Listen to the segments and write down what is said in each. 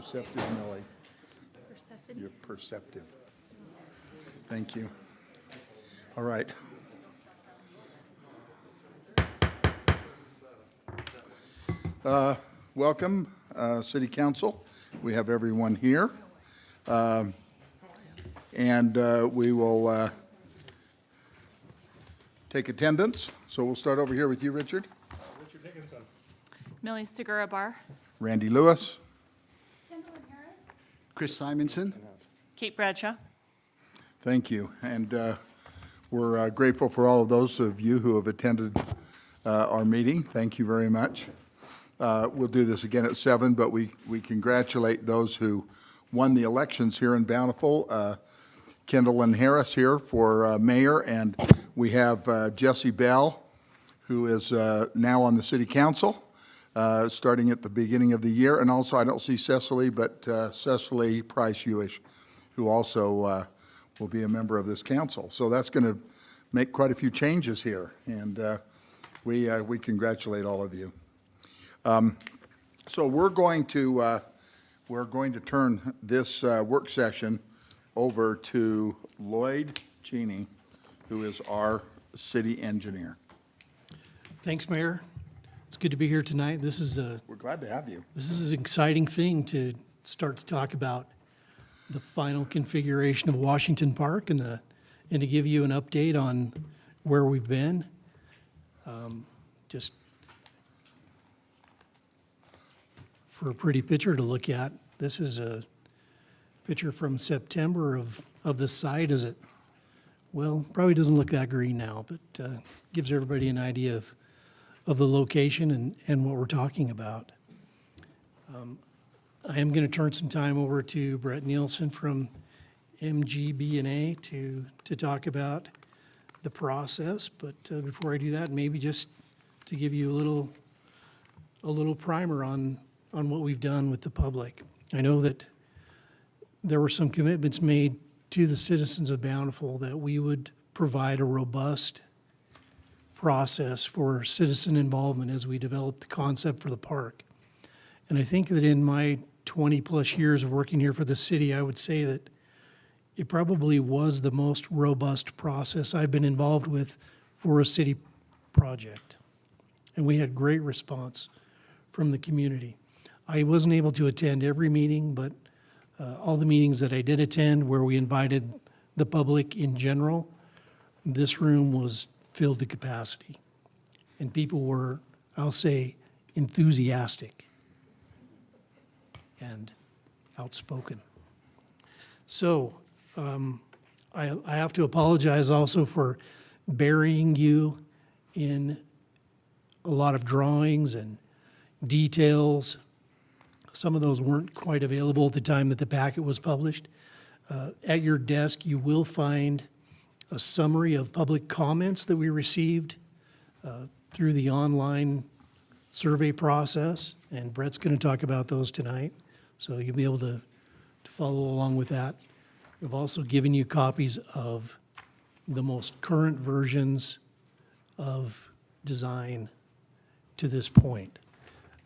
Perceptive, Millie. Perceptive. You're perceptive. Thank you. All right. Welcome, City Council. We have everyone here. And we will take attendance. So we'll start over here with you, Richard. Richard Dickinson. Millie Segura Bar. Randy Lewis. Chris Simonson. Kate Bradshaw. Thank you. And we're grateful for all of those of you who have attended our meeting. Thank you very much. We'll do this again at 7, but we congratulate those who won the elections here in Bountiful. Kendall and Harris here for mayor, and we have Jesse Bell, who is now on the city council, starting at the beginning of the year. And also, I don't see Cecily, but Cecily Price-Hewish, who also will be a member of this council. So that's going to make quite a few changes here, and we congratulate all of you. So we're going to turn this work session over to Lloyd Cheney, who is our city engineer. Thanks, Mayor. It's good to be here tonight. We're glad to have you. This is an exciting thing to start to talk about the final configuration of Washington Park and to give you an update on where we've been. Just for a pretty picture to look at, this is a picture from September of the site as it, well, probably doesn't look that green now, but gives everybody an idea of the location and what we're talking about. I am going to turn some time over to Brett Nielsen from MGB&A to talk about the process, but before I do that, maybe just to give you a little primer on what we've done with the public. I know that there were some commitments made to the citizens of Bountiful that we would provide a robust process for citizen involvement as we develop the concept for the park. And I think that in my 20-plus years of working here for the city, I would say that it probably was the most robust process I've been involved with for a city project. And we had great response from the community. I wasn't able to attend every meeting, but all the meetings that I did attend where we invited the public in general, this room was filled to capacity. And people were, I'll say, enthusiastic and outspoken. So I have to apologize also for burying you in a lot of drawings and details. Some of those weren't quite available at the time that the packet was published. At your desk, you will find a summary of public comments that we received through the online survey process, and Brett's going to talk about those tonight, so you'll be able to follow along with that. We've also given you copies of the most current versions of design to this point.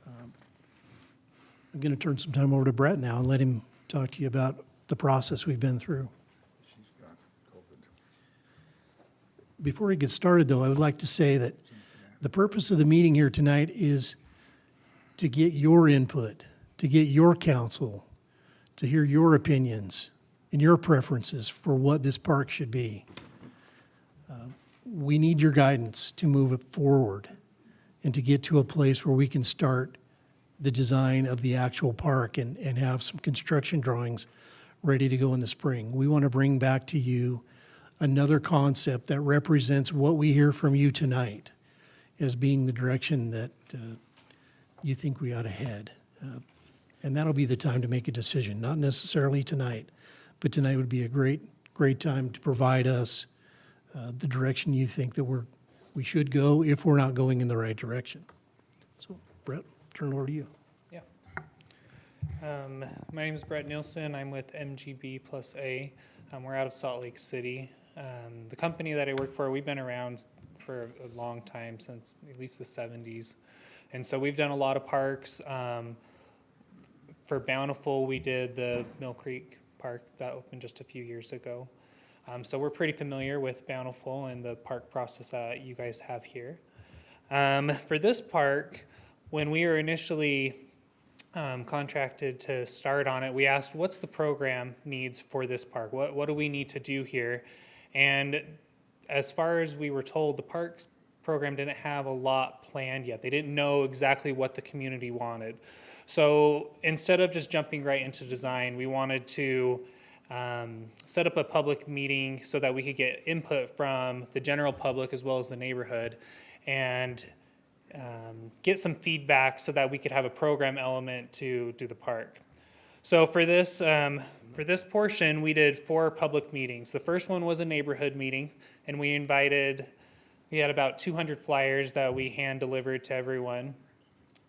I'm going to turn some time over to Brett now and let him talk to you about the process we've been through. She's got COVID. Before we get started, though, I would like to say that the purpose of the meeting here tonight is to get your input, to get your counsel, to hear your opinions and your preferences for what this park should be. We need your guidance to move it forward and to get to a place where we can start the design of the actual park and have some construction drawings ready to go in the spring. We want to bring back to you another concept that represents what we hear from you tonight as being the direction that you think we ought to head. And that'll be the time to make a decision, not necessarily tonight, but tonight would be a great time to provide us the direction you think that we should go if we're not going in the right direction. So, Brett, turn it over to you. Yeah. My name is Brett Nielsen. I'm with MGB+A. We're out of Salt Lake City. The company that I work for, we've been around for a long time, since at least the 70s. And so we've done a lot of parks. For Bountiful, we did the Mill Creek Park that opened just a few years ago. So we're pretty familiar with Bountiful and the park process that you guys have here. For this park, when we were initially contracted to start on it, we asked, what's the program needs for this park? What do we need to do here? And as far as we were told, the park program didn't have a lot planned yet. They didn't know exactly what the community wanted. So instead of just jumping right into design, we wanted to set up a public meeting so that we could get input from the general public as well as the neighborhood, and get some feedback so that we could have a program element to do the park. So for this portion, we did 4 public meetings. The first one was a neighborhood meeting, and we had about 200 flyers that we hand delivered to everyone.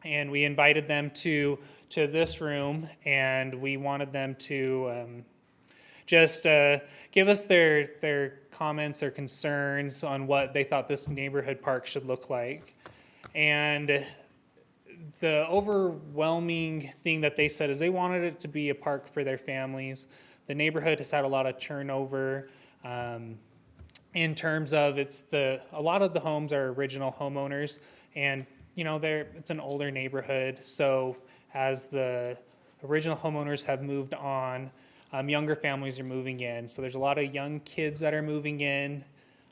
And we invited them to this room, and we wanted them to just give us their comments or concerns on what they thought this neighborhood park should look like. And the overwhelming thing that they said is they wanted it to be a park for their families. The neighborhood has had a lot of turnover in terms of a lot of the homes are original homeowners, and it's an older neighborhood. So as the original homeowners have moved on, younger families are moving in. So there's a lot of young kids that are moving in,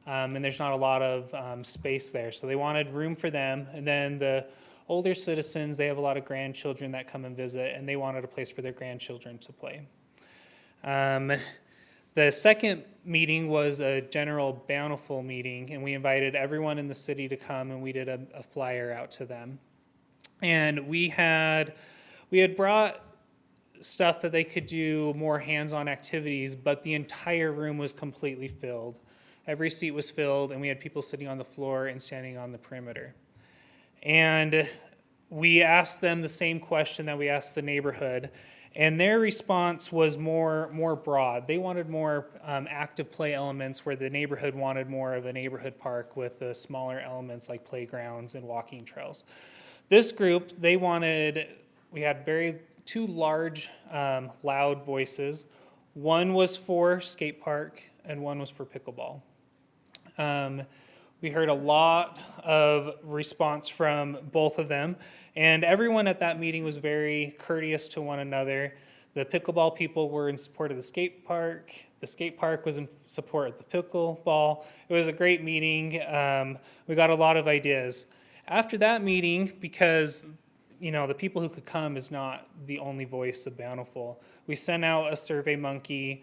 and there's not a lot of space there. So they wanted room for them. And then the older citizens, they have a lot of grandchildren that come and visit, and they wanted a place for their grandchildren to play. The second meeting was a general Bountiful meeting, and we invited everyone in the city to come, and we did a flyer out to them. And we had brought stuff that they could do more hands-on activities, but the entire room was completely filled. Every seat was filled, and we had people sitting on the floor and standing on the perimeter. And we asked them the same question that we asked the neighborhood, and their response was more broad. They wanted more active play elements, where the neighborhood wanted more of a neighborhood park with the smaller elements like playgrounds and walking trails. This group, we had 2 large, loud voices. One was for skate park and one was for pickleball. We heard a lot of response from both of them, and everyone at that meeting was very courteous to one another. The pickleball people were in support of the skate park. The skate park was in support of the pickleball. It was a great meeting. We got a lot of ideas. After that meeting, because the people who could come is not the only voice of Bountiful, we sent out a Survey Monkey.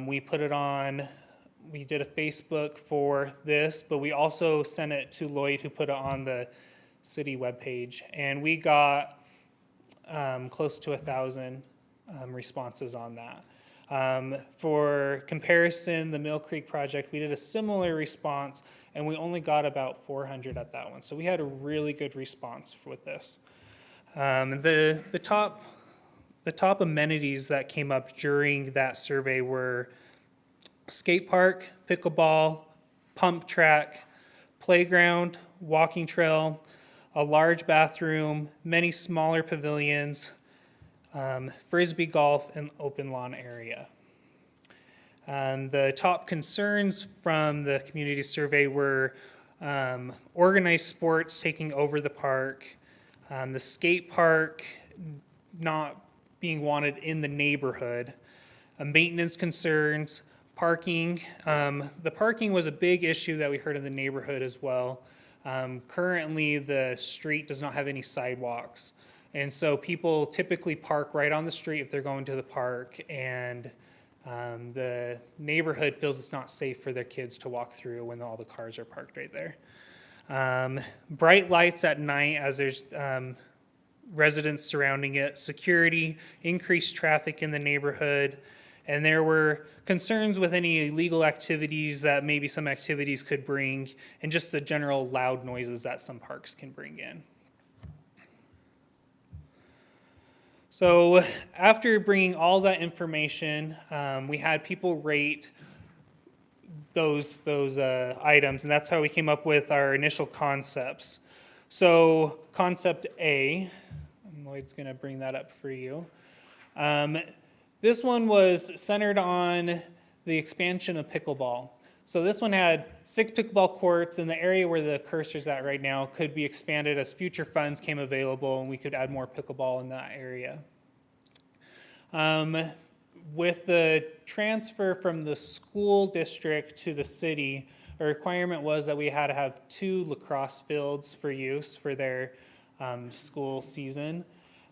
We put it on. We did a Facebook for this, but we also sent it to Lloyd, who put it on the city webpage, and we got close to 1,000 responses on that. For comparison, the Mill Creek project, we did a similar response, and we only got about 400 at that one. So we had a really good response with this. The top amenities that came up during that survey were skate park, pickleball, pump track, playground, walking trail, a large bathroom, many smaller pavilions, frisbee golf, and open lawn area. The top concerns from the community survey were organized sports taking over the park, the skate park not being wanted in the neighborhood, maintenance concerns, parking. The parking was a big issue that we heard in the neighborhood as well. Currently, the street does not have any sidewalks, and so people typically park right on the street if they're going to the park, and the neighborhood feels it's not safe for their kids to walk through when all the cars are parked right there. Bright lights at night as there's residents surrounding it, security, increased traffic in the neighborhood, and there were concerns with any illegal activities that maybe some activities could bring, and just the general loud noises that some parks can bring in. So after bringing all that information, we had people rate those items, and that's how we came up with our initial concepts. So concept A, and Lloyd's going to bring that up for you. This one was centered on the expansion of pickleball. So this one had 6 pickleball courts, and the area where the cursor's at right now could be expanded as future funds came available, and we could add more pickleball in that area. With the transfer from the school district to the city, a requirement was that we had to have 2 lacrosse fields for use for their school season.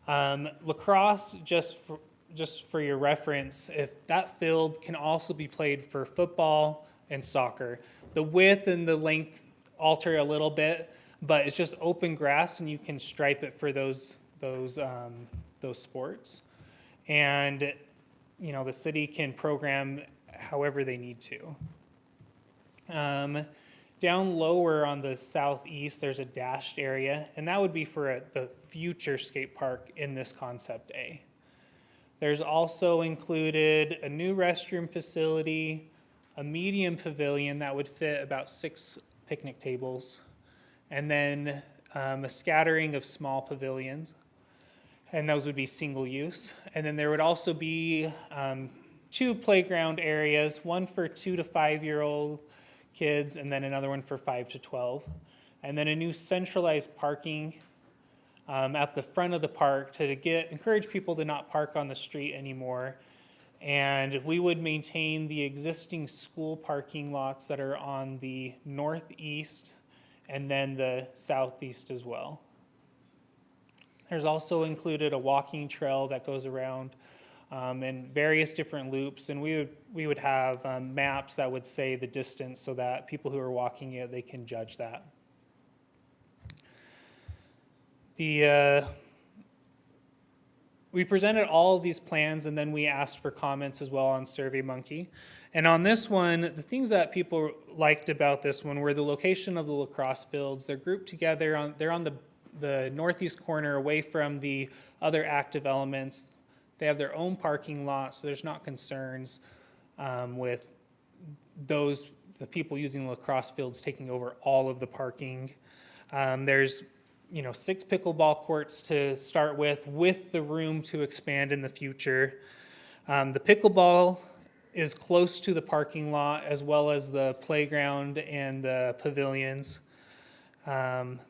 Lacrosse, just for your reference, if that field can also be played for football and soccer. The width and the length alter a little bit, but it's just open grass, and you can stripe it for those sports. And you know, the city can program however they need to. Down lower on the southeast, there's a dashed area, and that would be for the future skate park in this concept A. There's also included a new restroom facility, a medium pavilion that would fit about 6 picnic tables, and then a scattering of small pavilions, and those would be single use. And then there would also be 2 playground areas, one for 2 to 5-year-old kids, and then another one for 5 to 12. And then a new centralized parking at the front of the park to encourage people to not park on the street anymore. And we would maintain the existing school parking lots that are on the northeast and then the southeast as well. There's also included a walking trail that goes around in various different loops, and we would have maps that would say the distance so that people who are walking it, they can judge that. We presented all of these plans, and then we asked for comments as well on SurveyMonkey. And on this one, the things that people liked about this one were the location of the lacrosse fields. They're grouped together, they're on the northeast corner away from the other active elements. They have their own parking lot, so there's not concerns with the people using the lacrosse fields taking over all of the parking. There's 6 pickleball courts to start with the room to expand in the future. The pickleball is close to the parking lot as well as the playground and the pavilions.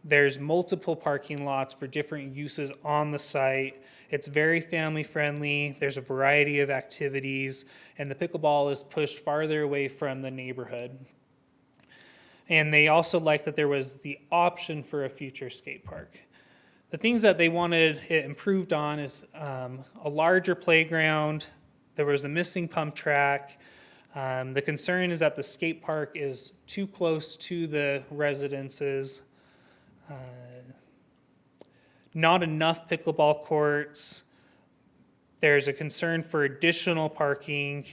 There's multiple parking lots for different uses on the site. It's very family friendly. There's a variety of activities, and the pickleball is pushed farther away from the neighborhood. And they also liked that there was the option for a future skate park. The things that they wanted it improved on is a larger playground. There was a missing pump track. The concern is that the skate park is too close to the residences. Not enough pickleball courts. There's a concern for additional parking,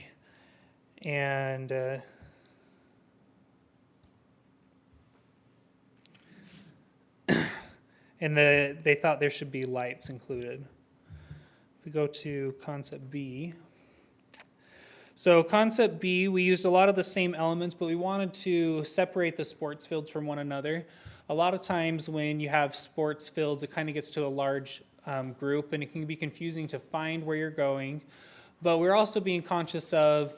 and they thought there should be lights included. If we go to concept B. So concept B, we used a lot of the same elements, but we wanted to separate the sports fields from one another. A lot of times when you have sports fields, it kind of gets to a large group, and it can be confusing to find where you're going. But we're also being conscious of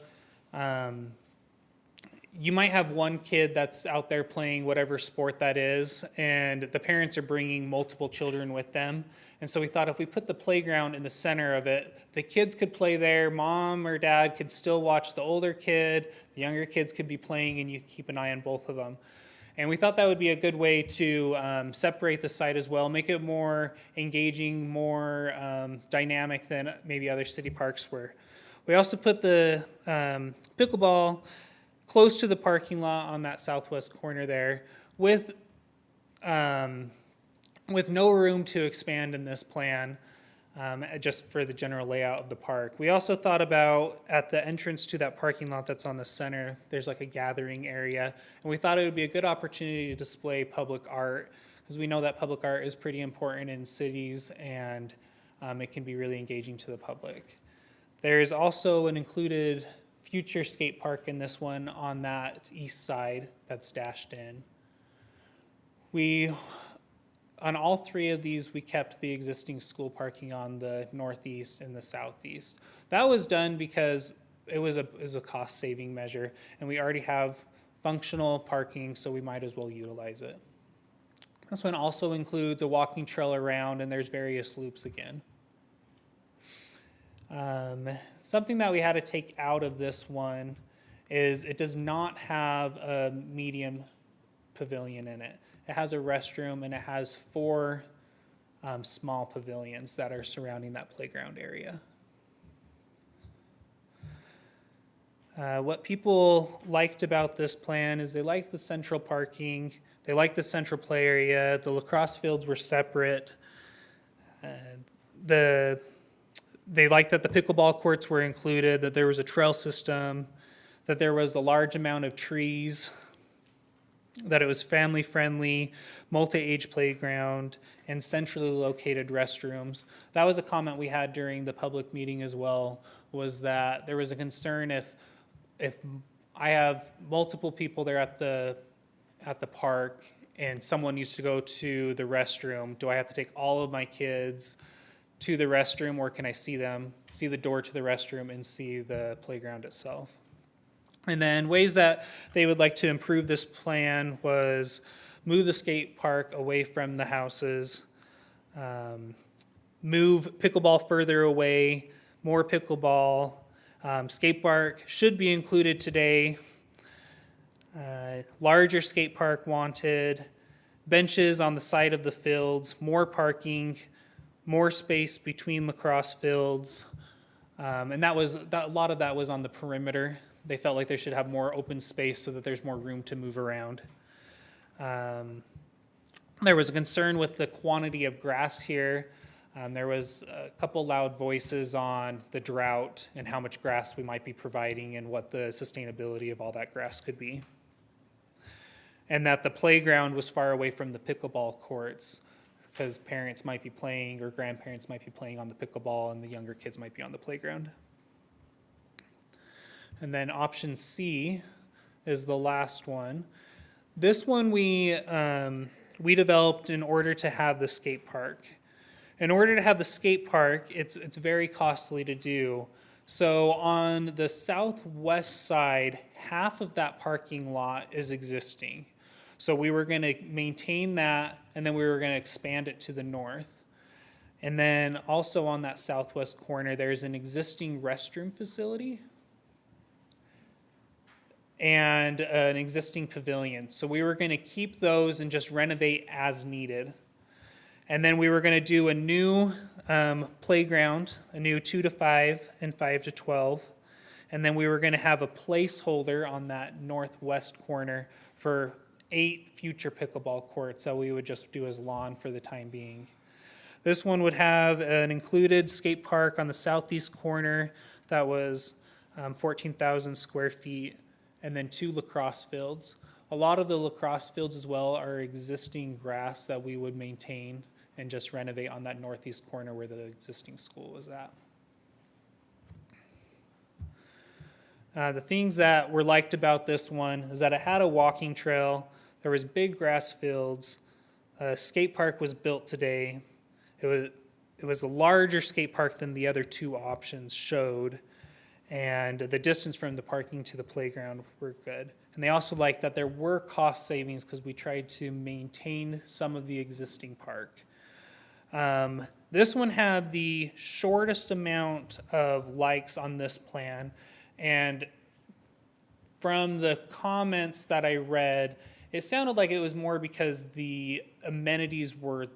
you might have one kid that's out there playing whatever sport that is, and the parents are bringing multiple children with them. And so we thought if we put the playground in the center of it, the kids could play there, mom or dad could still watch the older kid, the younger kids could be playing, and you keep an eye on both of them. And we thought that would be a good way to separate the site as well, make it more engaging, more dynamic than maybe other city parks were. We also put the pickleball close to the parking lot on that southwest corner there with no room to expand in this plan, just for the general layout of the park. We also thought about at the entrance to that parking lot that's on the center, there's like a gathering area, and we thought it would be a good opportunity to display public art, because we know that public art is pretty important in cities, and it can be really engaging to the public. There's also an included future skate park in this one on that east side that's dashed in. We on all three of these, we kept the existing school parking on the northeast and the southeast. That was done because it was a cost-saving measure, and we already have functional parking, so we might as well utilize it. This one also includes a walking trail around, and there's various loops again. Something that we had to take out of this one is it does not have a medium pavilion in it. It has a restroom, and it has 4 small pavilions that are surrounding that playground area. What people liked about this plan is they liked the central parking, they liked the central play area, the lacrosse fields were separate. They liked that the pickleball courts were included, that there was a trail system, that there was a large amount of trees, that it was family-friendly, multi-age playground, and centrally located restrooms. That was a comment we had during the public meeting as well, was that there was a concern if I have multiple people there at the park and someone needs to go to the restroom, do I have to take all of my kids to the restroom, or can I see them, see the door to the restroom and see the playground itself? And then ways that they would like to improve this plan was move the skate park away from the houses, move pickleball further away, more pickleball. Skate park should be included today. Larger skate park wanted, benches on the side of the fields, more parking, more space between lacrosse fields. And a lot of that was on the perimeter. They felt like they should have more open space so that there's more room to move around. There was a concern with the quantity of grass here. There was a couple loud voices on the drought and how much grass we might be providing and what the sustainability of all that grass could be. And that the playground was far away from the pickleball courts because parents might be playing or grandparents might be playing on the pickleball and the younger kids might be on the playground. And then option C is the last one. This one we developed in order to have the skate park. In order to have the skate park, it's very costly to do. So on the southwest side, half of that parking lot is existing. So we were going to maintain that, and then we were going to expand it to the north. And then also on that southwest corner, there's an existing restroom facility and an existing pavilion. So we were going to keep those and just renovate as needed. And then we were going to do a new playground, a new 2 to 5 and 5 to 12. And then we were going to have a placeholder on that northwest corner for 8 future pickleball courts that we would just do as lawn for the time being. This one would have an included skate park on the southeast corner that was 14,000 square feet, and then 2 lacrosse fields. A lot of the lacrosse fields as well are existing grass that we would maintain and just renovate on that northeast corner where the existing school was at. The things that were liked about this one is that it had a walking trail, there was big grass fields, a skate park was built today. It was a larger skate park than the other 2 options showed, and the distance from the parking to the playground were good. And they also liked that there were cost savings because we tried to maintain some of the existing park. This one had the shortest amount of likes on this plan, and from the comments that I read, it sounded like it was more because the amenities were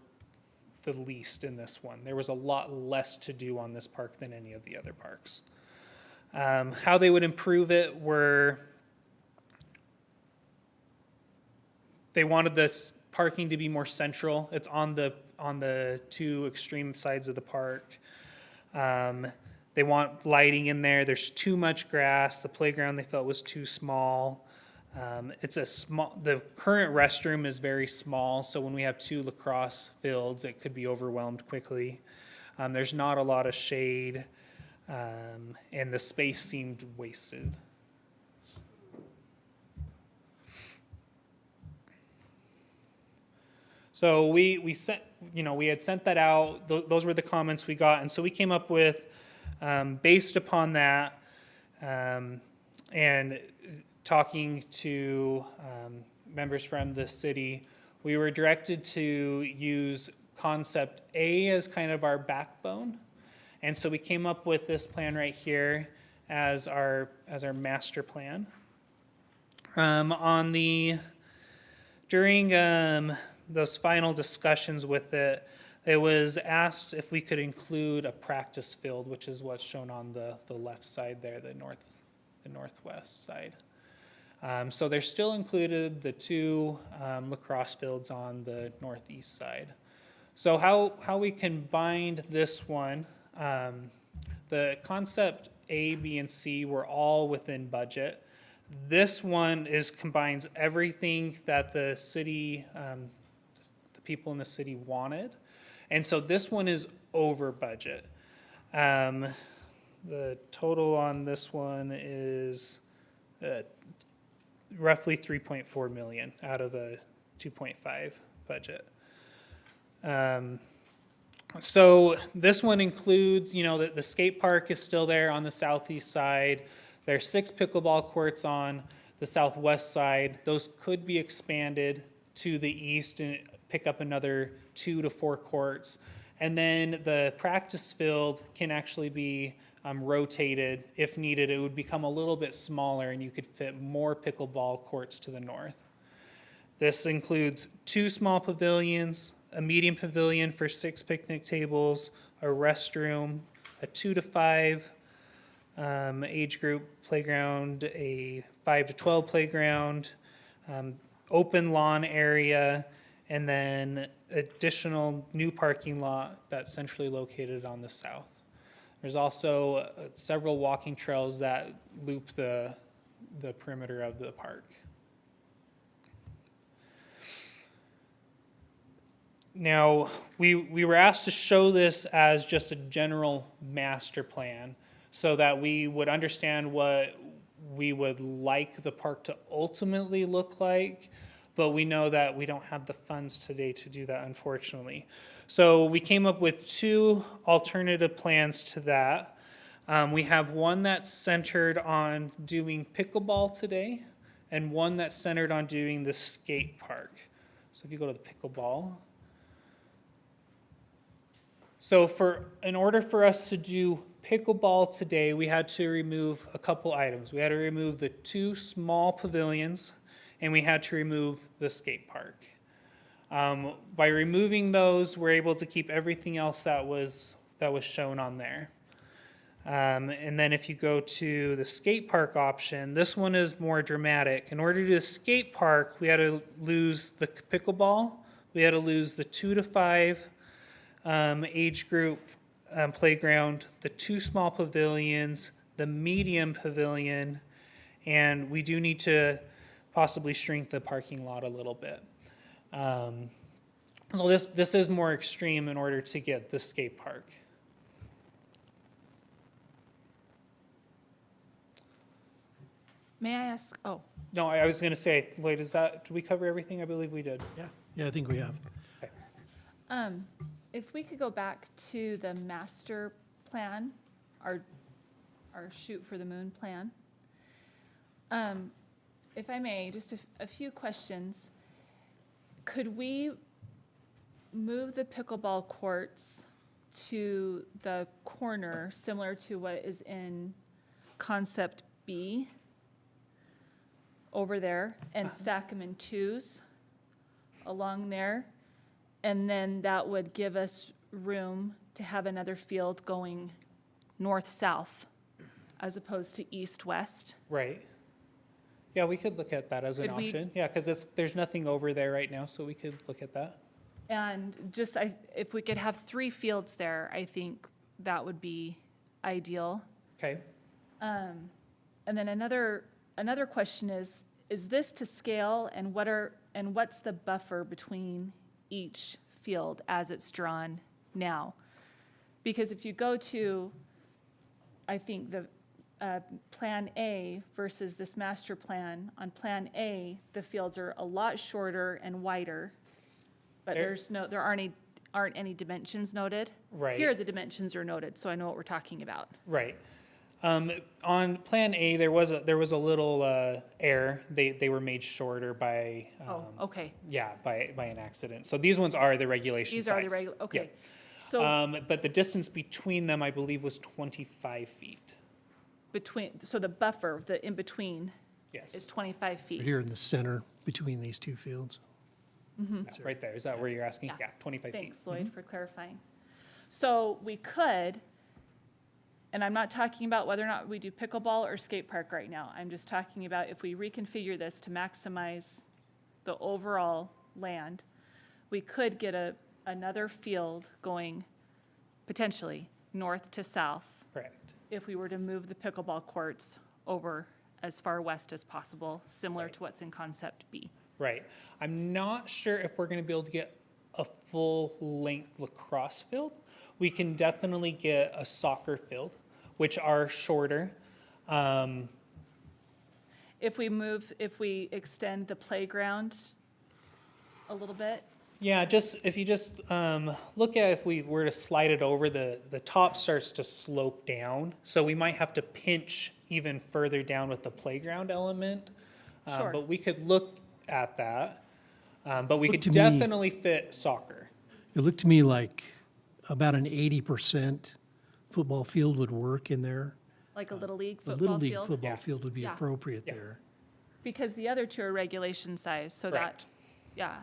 the least in this one. There was a lot less to do on this park than any of the other parks. How they would improve it were they wanted this parking to be more central. It's on the 2 extreme sides of the park. They want lighting in there. There's too much grass. The playground they felt was too small. The current restroom is very small, so when we have 2 lacrosse fields, it could be overwhelmed quickly. There's not a lot of shade, and the space seemed wasted. So we sent, we had sent that out. Those were the comments we got. And so we came up with, based upon that, and talking to members from the city, we were directed to use concept A as kind of our backbone. And so we came up with this plan right here as our master plan. During those final discussions with it, it was asked if we could include a practice field, which is what's shown on the left side there, the northwest side. So they're still included, the two lacrosse fields on the northeast side. So how we combined this one, the concept A, B, and C were all within budget. This one combines everything that the city, the people in the city wanted. And so this one is over budget. The total on this one is roughly 3.4 million out of a 2.5 budget. So this one includes, the skate park is still there on the southeast side. There's 6 pickleball courts on the southwest side. Those could be expanded to the east and pick up another 2 to 4 courts. And then the practice field can actually be rotated if needed. It would become a little bit smaller and you could fit more pickleball courts to the north. This includes 2 small pavilions, a medium pavilion for 6 picnic tables, a restroom, a 2 to 5 age group playground, a 5 to 12 playground, open lawn area, and then additional new parking lot that's centrally located on the south. There's also several walking trails that loop the perimeter of the park. Now, we were asked to show this as just a general master plan so that we would understand what we would like the park to ultimately look like, but we know that we don't have the funds today to do that, unfortunately. So we came up with 2 alternative plans to that. We have one that's centered on doing pickleball today and one that's centered on doing the skate park. So if you go to the pickleball. So in order for us to do pickleball today, we had to remove a couple items. We had to remove the 2 small pavilions, and we had to remove the skate park. By removing those, we're able to keep everything else that was shown on there. And then if you go to the skate park option, this one is more dramatic. In order to do a skate park, we had to lose the pickleball, we had to lose the 2 to 5 age group playground, the 2 small pavilions, the medium pavilion, and we do need to possibly shrink the parking lot a little bit. So this is more extreme in order to get the skate park. May I ask, oh, No, I was going to say, Lloyd, did we cover everything? I believe we did. Yeah, I think we have. if we could go back to the master plan, our shoot for the moon plan. If I may, just a few questions. Could we move the pickleball courts to the corner, similar to what is in concept B over there, and stack them in 2s along there? And then that would give us room to have another field going north-south as opposed to east-west. Right. Yeah, we could look at that as an Could we- option. Yeah, because there's nothing over there right now, so we could look at that. And just, if we could have 3 fields there, I think that would be ideal. Okay. And then another question is this to scale, and what's the buffer between each field as it's drawn now? Because if you go to, I think, the Plan A versus this master plan, on Plan A, the fields are a lot shorter and wider But there aren't any dimensions noted. Right. Here, the dimensions are noted, so I know what we're talking about. Right. On Plan A, there was a little error. They were made shorter by Oh, okay. by an accident. So these ones are the regulation These size. are the regular, okay. Yeah. So But the distance between them, I believe, was 25 feet. so the buffer, the in-between is Yes. 25 Right feet. here in the center between these two fields. Right there. Is that where you're asking? Yeah. Yeah, 25 feet. Thanks, Lloyd, for clarifying. So we could, and I'm not talking about whether or not we do pickleball or skate park right now. I'm just talking about if we reconfigure this to maximize the overall land, we could get another field going potentially north to south Correct. if we were to move the pickleball courts over as far west as possible, similar to what's in concept B. Right. I'm not sure if we're going to be able to get a full-length lacrosse field. We can definitely get a soccer field, which are shorter. If we extend the playground a little bit, Yeah, if you just look at if we were to slide it over, the top starts to slope down. So we might have to pinch even further down with the playground element. Sure. But we could look at that. But we Look could to me- definitely fit soccer. It looked to me like about an 80% football field would work in there. like a Little League A football Little League field. football Yeah. field would be Yeah. appropriate Yeah. there. Because the other two are regulation size, so Correct. yeah.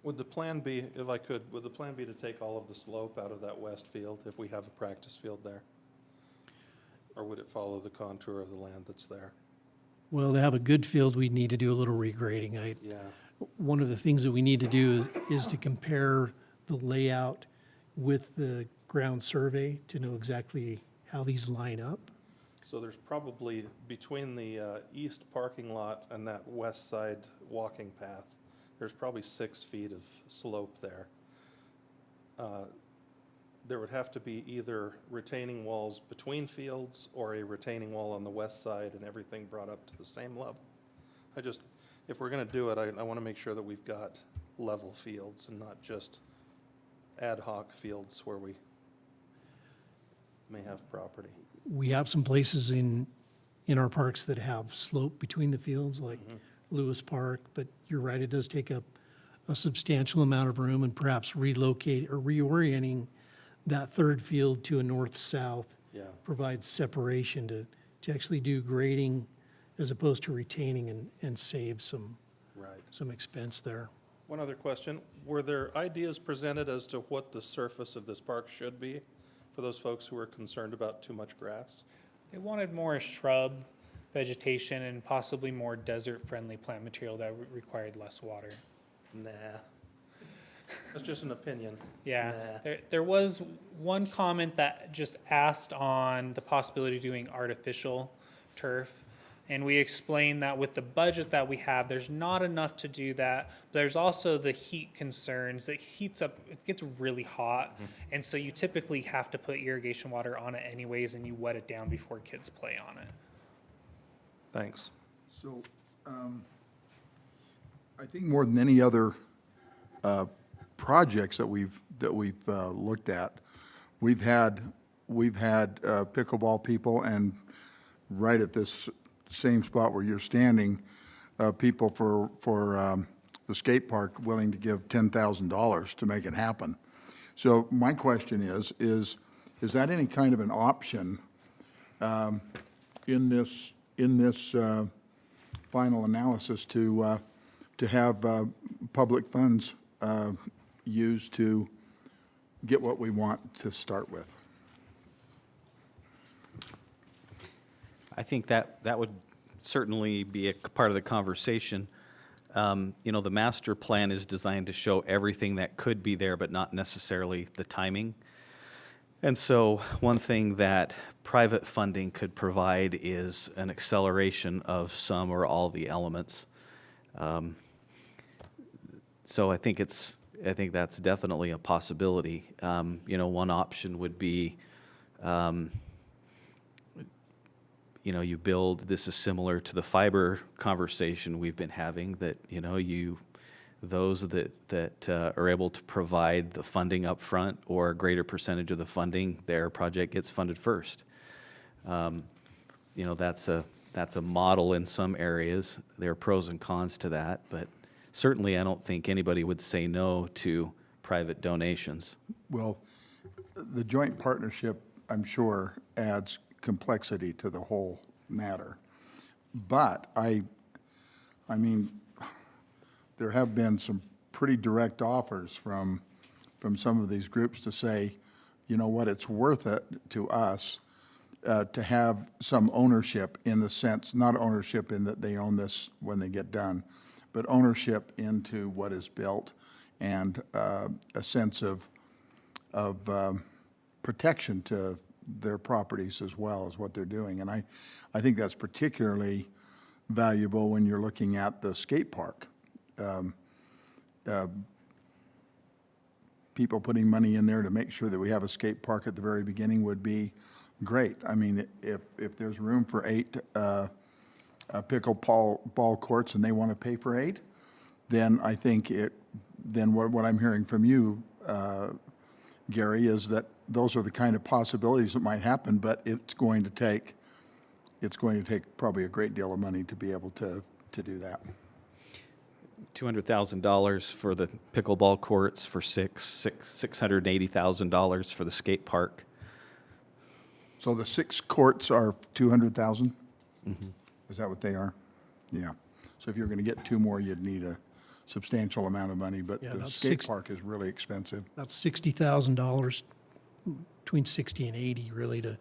Would the plan be, if I could, would the plan be to take all of the slope out of that west field if we have a practice field there? Or would it follow the contour of the land that's there? Well, to have a good field, we'd need to do a little regrading. Yeah, One of the things that we need to do is to compare the layout with the ground survey to know exactly how these line up. so there's probably, between the east parking lot and that west side walking path, there's probably 6 feet of slope there. There would have to be either retaining walls between fields or a retaining wall on the west side and everything brought up to the same level. If we're gonna do it, I wanna make sure that we've got level fields and not just ad hoc fields where we may have property. We have some places in our parks that have slope between the fields, like Lewis Park, but you're right, it does take up a substantial amount of room, and perhaps relocate or reorienting that third field to a north-south Yeah, provides separation to actually do grading as opposed to retaining and save some right. expense there. One other question, were there ideas presented as to what the surface of this park should be for those folks who are concerned about too much grass? They wanted more shrub vegetation and possibly more desert-friendly plant material that required less water. Nah. That's just an opinion. Yeah, Nah. there was one comment that just asked on the possibility of doing artificial turf. And we explained that with the budget that we have, there's not enough to do that. There's also the heat concerns. It heats up, it gets really hot. And so you typically have to put irrigation water on it anyways, and you wet it down before kids play on it. Thanks. So, I think more than any other projects that we've looked at, we've had pickleball people, and right at this same spot where you're standing, people for the skate park willing to give $10,000 to make it happen. So my question is that any kind of an option in this final analysis to have public funds used to get what we want to start with? I think that would certainly be a part of the conversation. The master plan is designed to show everything that could be there, but not necessarily the timing. And so one thing that private funding could provide is an acceleration of some or all the elements. So I think that's definitely a possibility. One option would be, you build, this is similar to the fiber conversation we've been having, that, those that are able to provide the funding up front or a greater percentage of the funding, their project gets funded first. You know, that's a model in some areas. There are pros and cons to that, but certainly I don't think anybody would say no to private donations. Well, the joint partnership, I'm sure, adds complexity to the whole matter. But I mean, there have been some pretty direct offers from some of these groups to say, you know what, it's worth it to us to have some ownership in the sense, not ownership in that they own this when they get done, but ownership into what is built and a sense of protection to their properties as well as what they're doing. And I think that's particularly valuable when you're looking at the skate park. People putting money in there to make sure that we have a skate park at the very beginning would be great. I mean, if there's room for 8 pickleball courts and they want to pay for 8, then I think then what I'm hearing from you, Gary, is that those are the kind of possibilities that might happen, but it's going to take probably a great deal of money to be able to do that. $200,000 for the pickleball courts, for $680,000 for the skate park. So the 6 courts are 200,000? Is that what they are? Yeah. So if you're going to get 2 more, you'd need a substantial amount of money, but Yeah, the about skate park is really expensive. About $60,000, between 60 and 80, really, to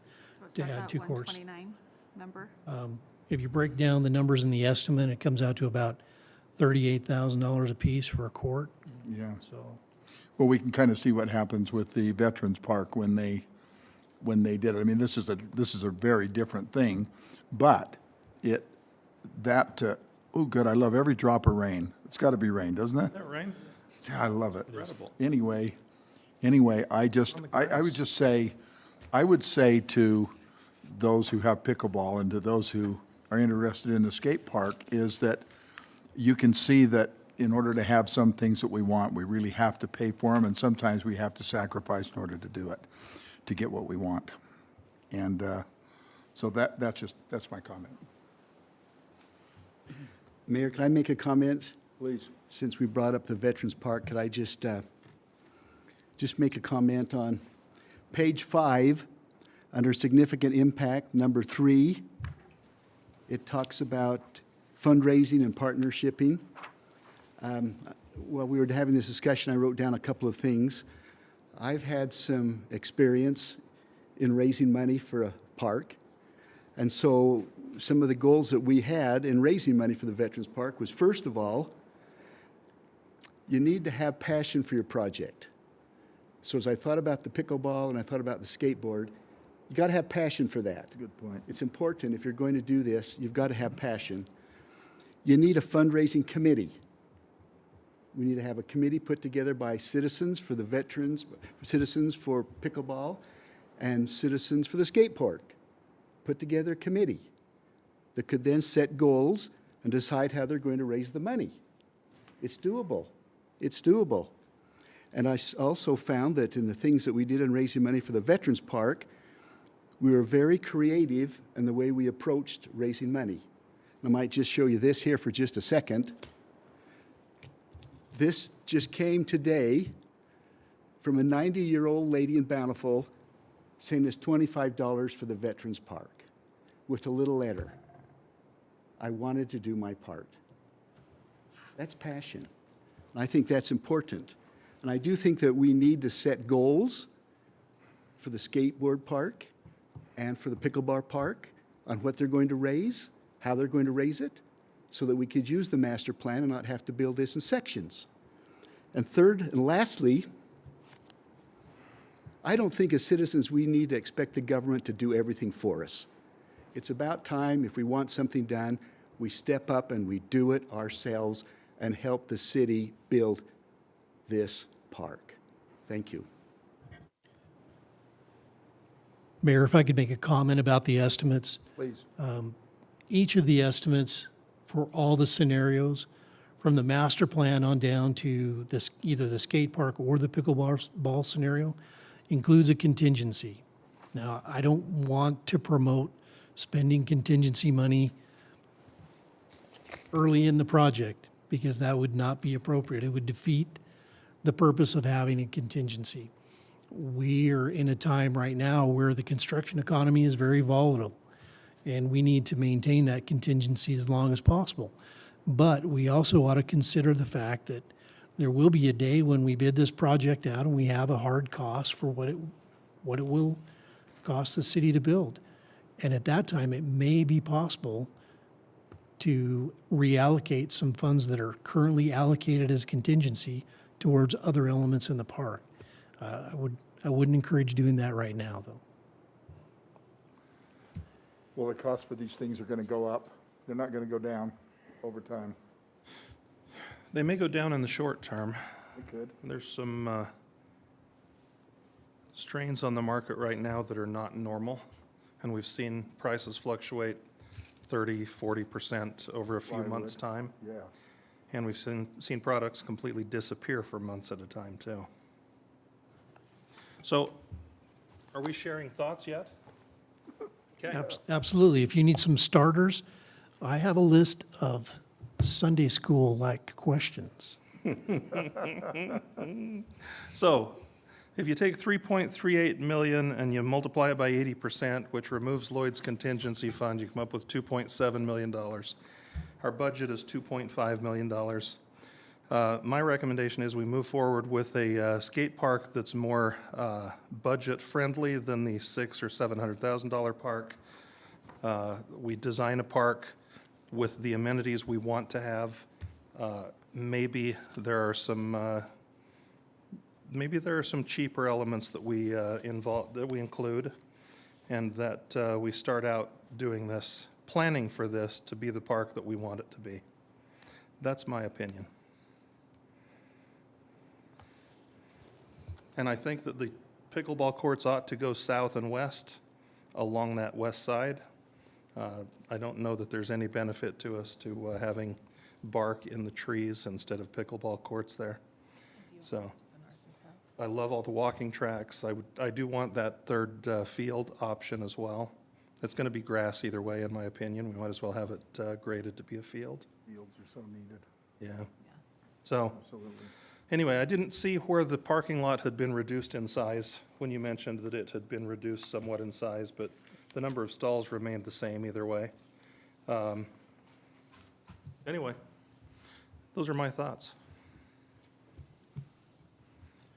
add 2 courts. 129 number? If you break down the numbers in the estimate, it comes out to about $38,000 apiece for a court, Yeah. so. Well, we can kind of see what happens with the Veterans Park when they did it. I mean, this is a very different thing, but oh, good, I love every drop of rain. It's got to be rain, doesn't it? Is that right? Yeah, I love it. Incredible. Anyway, I would say to those who have pickleball and to those who are interested in the skate park is that you can see that in order to have some things that we want, we really have to pay for them, and sometimes we have to sacrifice in order to do it, to get what we want. And so that's my comment. Mayor, can I make a comment? Please. Since we brought up the Veterans Park, could I just make a comment on page 5, under significant impact, number 3, it talks about fundraising and partnershiping. While we were having this discussion, I wrote down a couple of things. I've had some experience in raising money for a park, and so some of the goals that we had in raising money for the Veterans Park was, first of all, you need to have passion for your project. So as I thought about the pickleball and I thought about the skateboard, you got to have passion for that. Good point. It's important, if you're going to do this, you've got to have passion. You need a fundraising committee. We need to have a committee put together by citizens for the veterans, citizens for pickleball, and citizens for the skate park. Put together a committee that could then set goals and decide how they're going to raise the money. It's doable. It's doable. And I also found that in the things that we did in raising money for the Veterans Park, we were very creative in the way we approached raising money. I might just show you this here for just a second. This just came today from a 90-year-old lady in Bountiful saying it's $25 for the Veterans Park with a little letter. I wanted to do my part. That's passion. And I think that's important. And I do think that we need to set goals for the skateboard park and for the pickleball park on what they're going to raise, how they're going to raise it, so that we could use the master plan and not have to build this in sections. And third and lastly, I don't think as citizens we need to expect the government to do everything for us. It's about time, if we want something done, we step up and we do it ourselves and help the city build this park. Thank you. Mayor, if I could make a comment about the estimates. Please. Each of the estimates for all the scenarios, from the master plan on down to this, either the skate park or the pickleball scenario, includes a contingency. Now, I don't want to promote spending contingency money early in the project, because that would not be appropriate. It would defeat the purpose of having a contingency. We are in a time right now where the construction economy is very volatile, and we need to maintain that contingency as long as possible. But we also ought to consider the fact that there will be a day when we bid this project out and we have a hard cost for what it will cost the city to build. And at that time, it may be possible to reallocate some funds that are currently allocated as contingency towards other elements in the park. I wouldn't encourage doing that right now, though. Well, the costs for these things are going to go up. They're not going to go down over time. They may go down in the short term. They could. There's some strains on the market right now that are not normal, and we've seen prices fluctuate 30, 40% over a few months' time. Yeah. And we've seen products completely disappear for months at a time, too. So, are we sharing thoughts yet? Okay. Absolutely. If you need some starters, I have a list of Sunday school-like questions. So, if you take 3.38 million and you multiply it by 80%, which removes Lloyd's contingency fund, you come up with $2.7 million. Our budget is $2.5 million. My recommendation is we move forward with a skate park that's more budget-friendly than the $600,000 or $700,000 park. We design a park with the amenities we want to have. Maybe there are some cheaper elements that we include, and that we start out doing this, planning for this to be the park that we want it to be. That's my opinion. And I think that the pickleball courts ought to go south and west along that west side. I don't know that there's any benefit to us to having bark in the trees instead of pickleball courts there. So, I love all the walking tracks. I do want that third field option as well. It's going to be grass either way, in my opinion. We might as well have it graded to be a field. Fields are so needed. Yeah. So, Absolutely. anyway, I didn't see where the parking lot had been reduced in size when you mentioned that it had been reduced somewhat in size, but the number of stalls remained the same either way. Anyway, those are my thoughts.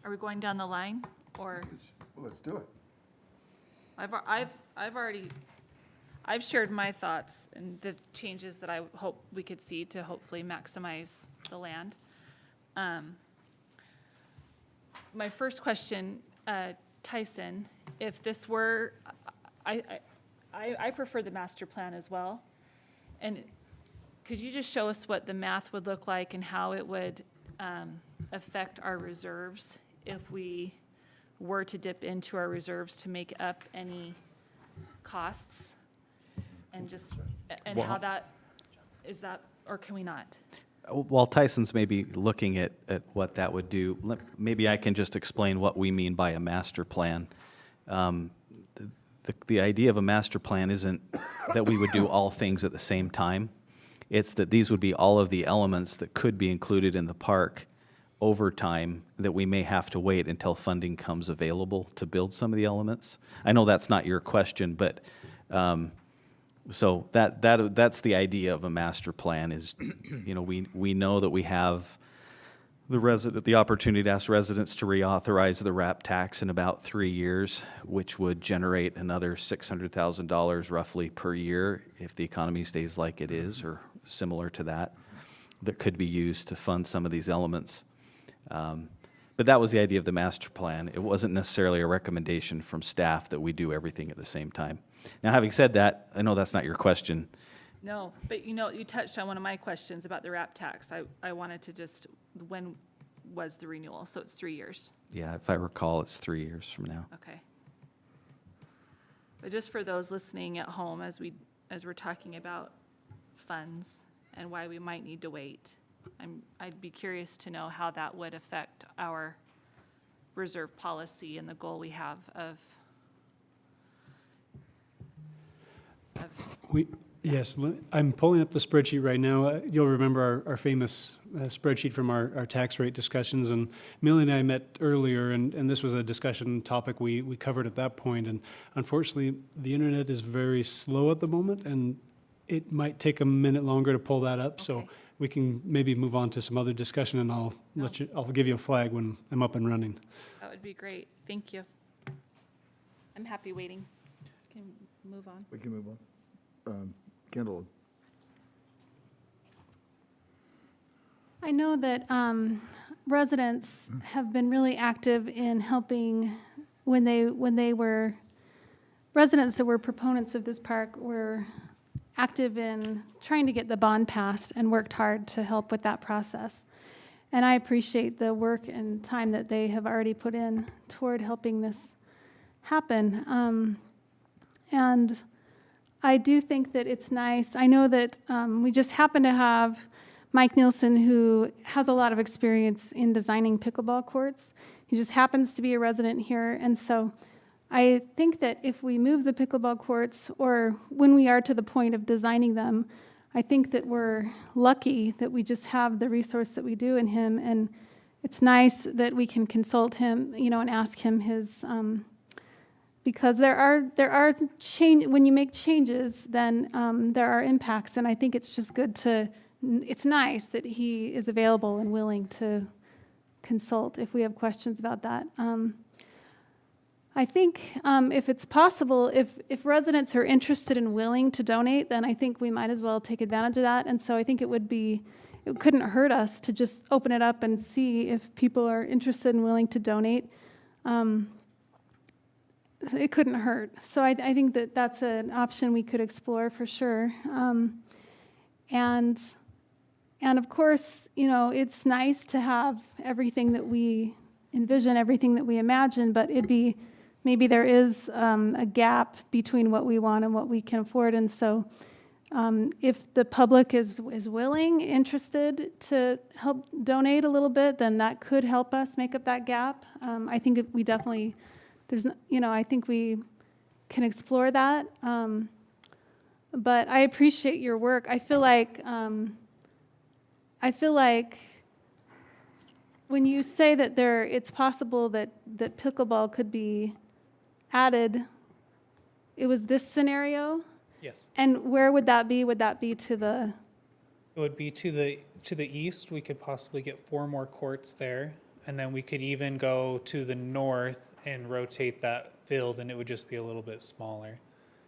Are we going down the line, or? Well, let's do it. I've shared my thoughts and the changes that I hope we could see to hopefully maximize the land. My first question, Tyson, if this were, I prefer the master plan as well. And could you just show us what the math would look like and how it would affect our reserves if we were to dip into our reserves to make up any costs? And just, and how that, is that, or can we not? While Tyson's maybe looking at what that would do, maybe I can just explain what we mean by a master plan. The idea of a master plan isn't that we would do all things at the same time. It's that these would be all of the elements that could be included in the park over time, that we may have to wait until funding comes available to build some of the elements. I know that's not your question, but so that's the idea of a master plan is, we know that we have the opportunity to ask residents to reauthorize the RAP tax in about 3 years, which would generate another $600,000 roughly per year if the economy stays like it is or similar to that could be used to fund some of these elements. But that was the idea of the master plan. It wasn't necessarily a recommendation from staff that we do everything at the same time. Now, having said that, I know that's not your question. No, but you touched on one of my questions about the RAP tax. I wanted to just, when was the renewal? So it's 3 years. Yeah, if I recall, it's 3 years from now. Okay. But just for those listening at home, as we're talking about funds and why we might need to wait, I'd be curious to know how that would affect our reserve policy and the goal we have of Yes, I'm pulling up the spreadsheet right now. You'll remember our famous spreadsheet from our tax rate discussions, and Millie and I met earlier, and this was a discussion topic we covered at that point, and unfortunately, the internet is very slow at the moment, and it might take a minute longer to pull that up, so Okay. we can maybe move on to some other discussion, and I'll give you a flag when I'm up and running. That would be great. Thank you. I'm happy waiting. Can move on. We can move on. Kendall? I know that residents have been really active in helping when they were, residents that were proponents of this park were active in trying to get the bond passed and worked hard to help with that process. And I appreciate the work and time that they have already put in toward helping this happen. And I do think that it's nice. I know that we just happen to have Mike Nielsen, who has a lot of experience in designing pickleball courts. He just happens to be a resident here. And so I think that if we move the pickleball courts, or when we are to the point of designing them, I think that we're lucky that we just have the resource that we do in him. And it's nice that we can consult him, and ask him his, because there are change, when you make changes, then there are impacts. And I think it's just good it's nice that he is available and willing to consult if we have questions about that. I think if it's possible, if residents are interested and willing to donate, then I think we might as well take advantage of that. And so I think it couldn't hurt us to just open it up and see if people are interested and willing to donate. It couldn't hurt. So I think that that's an option we could explore for sure. And of course, it's nice to have everything that we envision, everything that we imagine, but maybe there is a gap between what we want and what we can afford. And so if the public is willing, interested to help donate a little bit, then that could help us make up that gap. I think we definitely, I think we can explore that. But I appreciate your work. I feel like when you say that it's possible that pickleball could be added, it was this scenario? Yes. And where would that be? Would that be to the? It would be to the east. We could possibly get 4 more courts there, and then we could even go to the north and rotate that field, and it would just be a little bit smaller,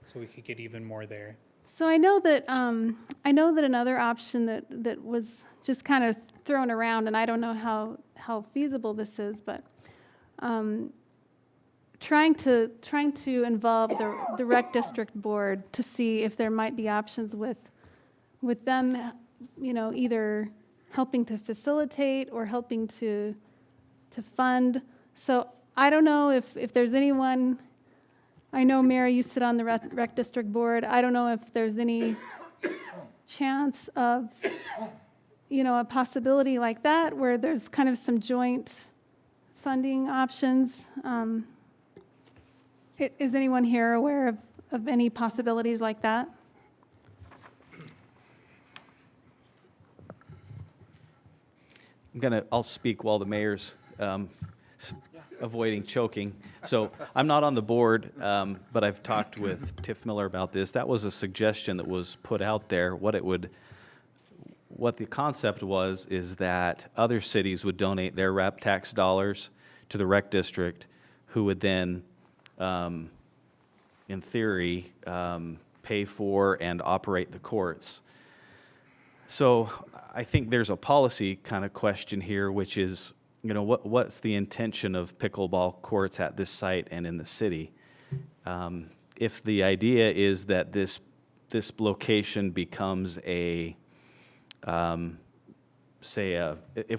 so we could get even more there. So I know that another option that was just kind of thrown around, and I don't know how feasible this is, but trying to involve the rec district board to see if there might be options with them, either helping to facilitate or helping to fund. So I don't know if there's anyone. I know, Mary, you sit on the rec district board. I don't know if there's any chance of, a possibility like that where there's kind of some joint funding options. Is anyone here aware of any possibilities like that? I'll speak while the mayor's avoiding choking. So I'm not on the board, but I've talked with Tiff Miller about this. That was a suggestion that was put out there. What the concept was is that other cities would donate their RAP tax dollars to the rec district, who would then, in theory, pay for and operate the courts. So I think there's a policy kind of question here, which is, what's the intention of pickleball courts at this site and in the city? If the idea is that this location becomes if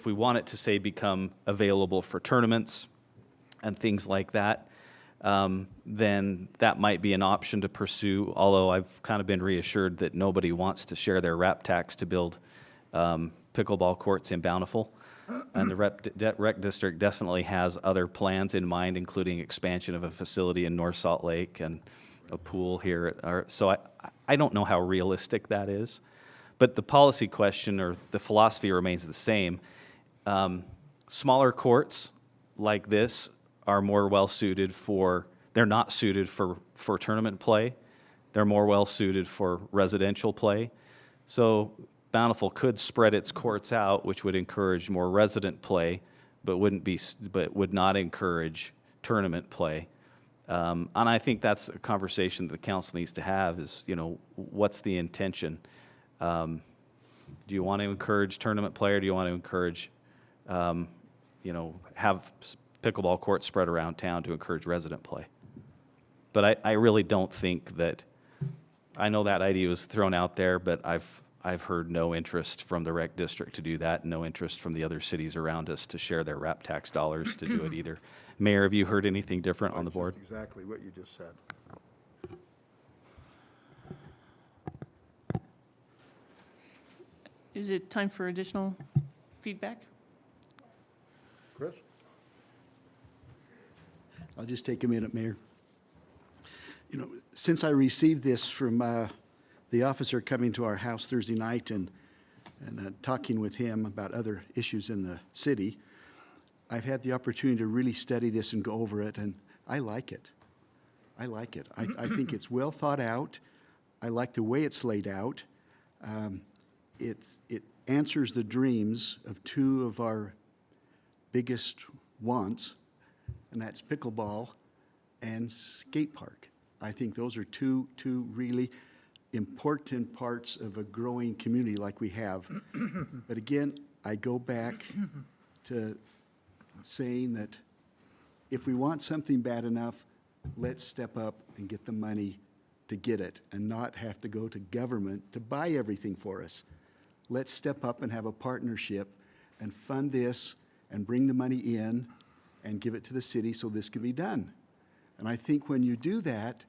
we want it to become available for tournaments and things like that, then that might be an option to pursue, although I've kind of been reassured that nobody wants to share their RAP tax to build pickleball courts in Bountiful. And the rec district definitely has other plans in mind, including expansion of a facility in North Salt Lake and a pool here at our, so I don't know how realistic that is. But the policy question or the philosophy remains the same. Smaller courts like this are more well-suited for, they're not suited for tournament play. They're more well-suited for residential play. So Bountiful could spread its courts out, which would encourage more resident play, but would not encourage tournament play. And I think that's a conversation that the council needs to have is, you know, what's the intention? Do you want to encourage tournament play, or do you want to encourage, you know, have pickleball courts spread around town to encourage resident play? But I really don't think that, I know that idea was thrown out there, but I've heard no interest from the rec district to do that, no interest from the other cities around us to share their RAP tax dollars to do it either. Mayor, have you heard anything different on the board? That's exactly what you just said. Is it time for additional feedback? Chris? I'll just take a minute, Mayor. You know, since I received this from the officer coming to our house Thursday night and talking with him about other issues in the city, I've had the opportunity to really study this and go over it, and I like it. I like it. I think it's well thought out. I like the way it's laid out. It answers the dreams of two of our biggest wants, and that's pickleball and skate park. I think those are two really important parts of a growing community like we have. But again, I go back to saying that if we want something bad enough, let's step up and get the money to get it and not have to go to government to buy everything for us. Let's step up and have a partnership and fund this and bring the money in and give it to the city so this can be done. And I think when you do that,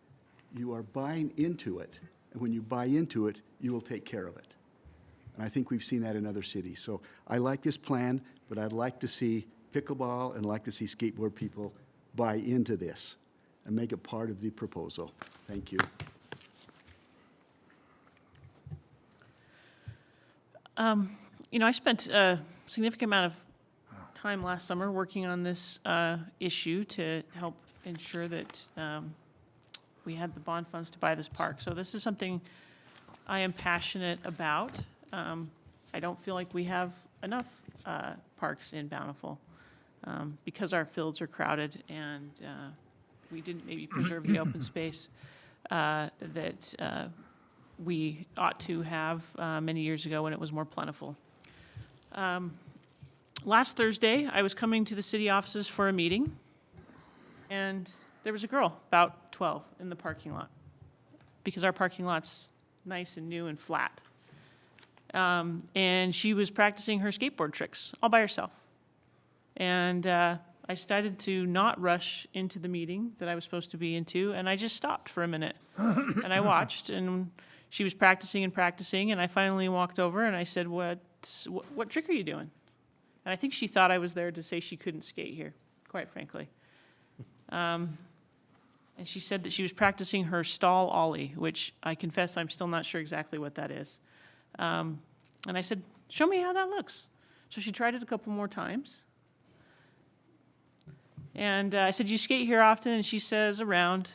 you are buying into it. And when you buy into it, you will take care of it. And I think we've seen that in other cities. So I like this plan, but I'd like to see pickleball and like to see skateboard people buy into this and make it part of the proposal. Thank you. You know, I spent a significant amount of time last summer working on this issue to help ensure that we had the bond funds to buy this park. So this is something I am passionate about. I don't feel like we have enough parks in Bountiful because our fields are crowded and we didn't maybe preserve the open space that we ought to have many years ago when it was more plentiful. Last Thursday, I was coming to the city offices for a meeting, and there was a girl, about 12, in the parking lot, because our parking lot's nice and new and flat. And she was practicing her skateboard tricks all by herself. And I decided to not rush into the meeting that I was supposed to be into, and I just stopped for a minute. And I watched, and she was practicing and practicing, and I finally walked over and I said, what trick are you doing? And I think she thought I was there to say she couldn't skate here, quite frankly. And she said that she was practicing her stall ollie, which I confess I'm still not sure exactly what that is. And I said, show me how that looks. So she tried it a couple more times. And I said, you skate here often? And she says, around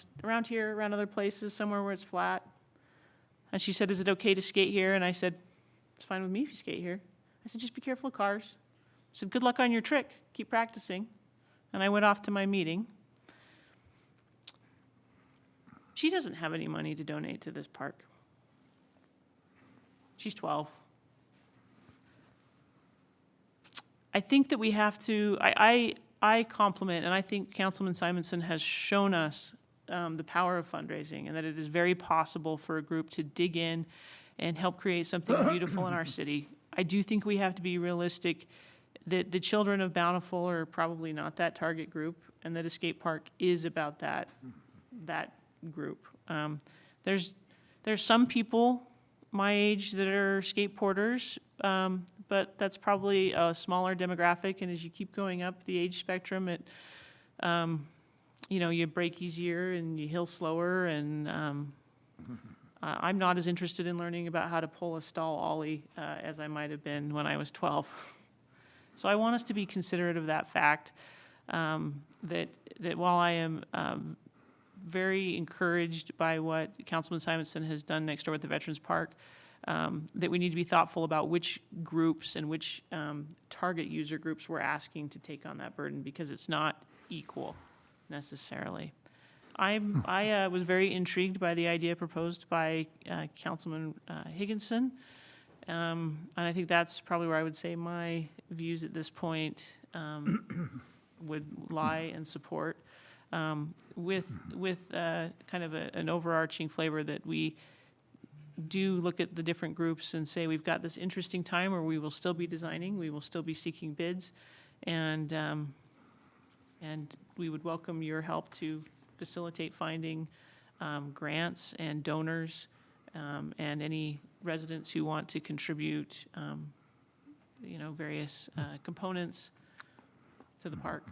here, around other places, somewhere where it's flat. And she said, is it okay to skate here? And I said, it's fine with me if you skate here. I said, just be careful of cars. I said, good luck on your trick. Keep practicing. And I went off to my meeting. She doesn't have any money to donate to this park. She's 12. I think that we have to, I compliment, and I think Councilman Simonson has shown us the power of fundraising, and that it is very possible for a group to dig in and help create something beautiful in our city. I do think we have to be realistic that the children of Bountiful are probably not that target group, and that a skate park is about that group. There's some people my age that are skateboarders, but that's probably a smaller demographic, and as you keep going up the age spectrum, it, you know, you brake easier and you hill slower, and I'm not as interested in learning about how to pull a stall ollie as I might have been when I was 12. So I want us to be considerate of that fact, that while I am very encouraged by what Councilman Simonson has done next door at the Veterans Park, that we need to be thoughtful about which groups and which target user groups we're asking to take on that burden, because it's not equal necessarily. I was very intrigued by the idea proposed by Councilman Higginson, and I think that's probably where I would say my views at this point would lie and support, with kind of an overarching flavor that we do look at the different groups and say we've got this interesting time where we will still be designing, we will still be seeking bids, and we would welcome your help to facilitate finding grants and donors, and any residents who want to contribute, you know, various components to the park.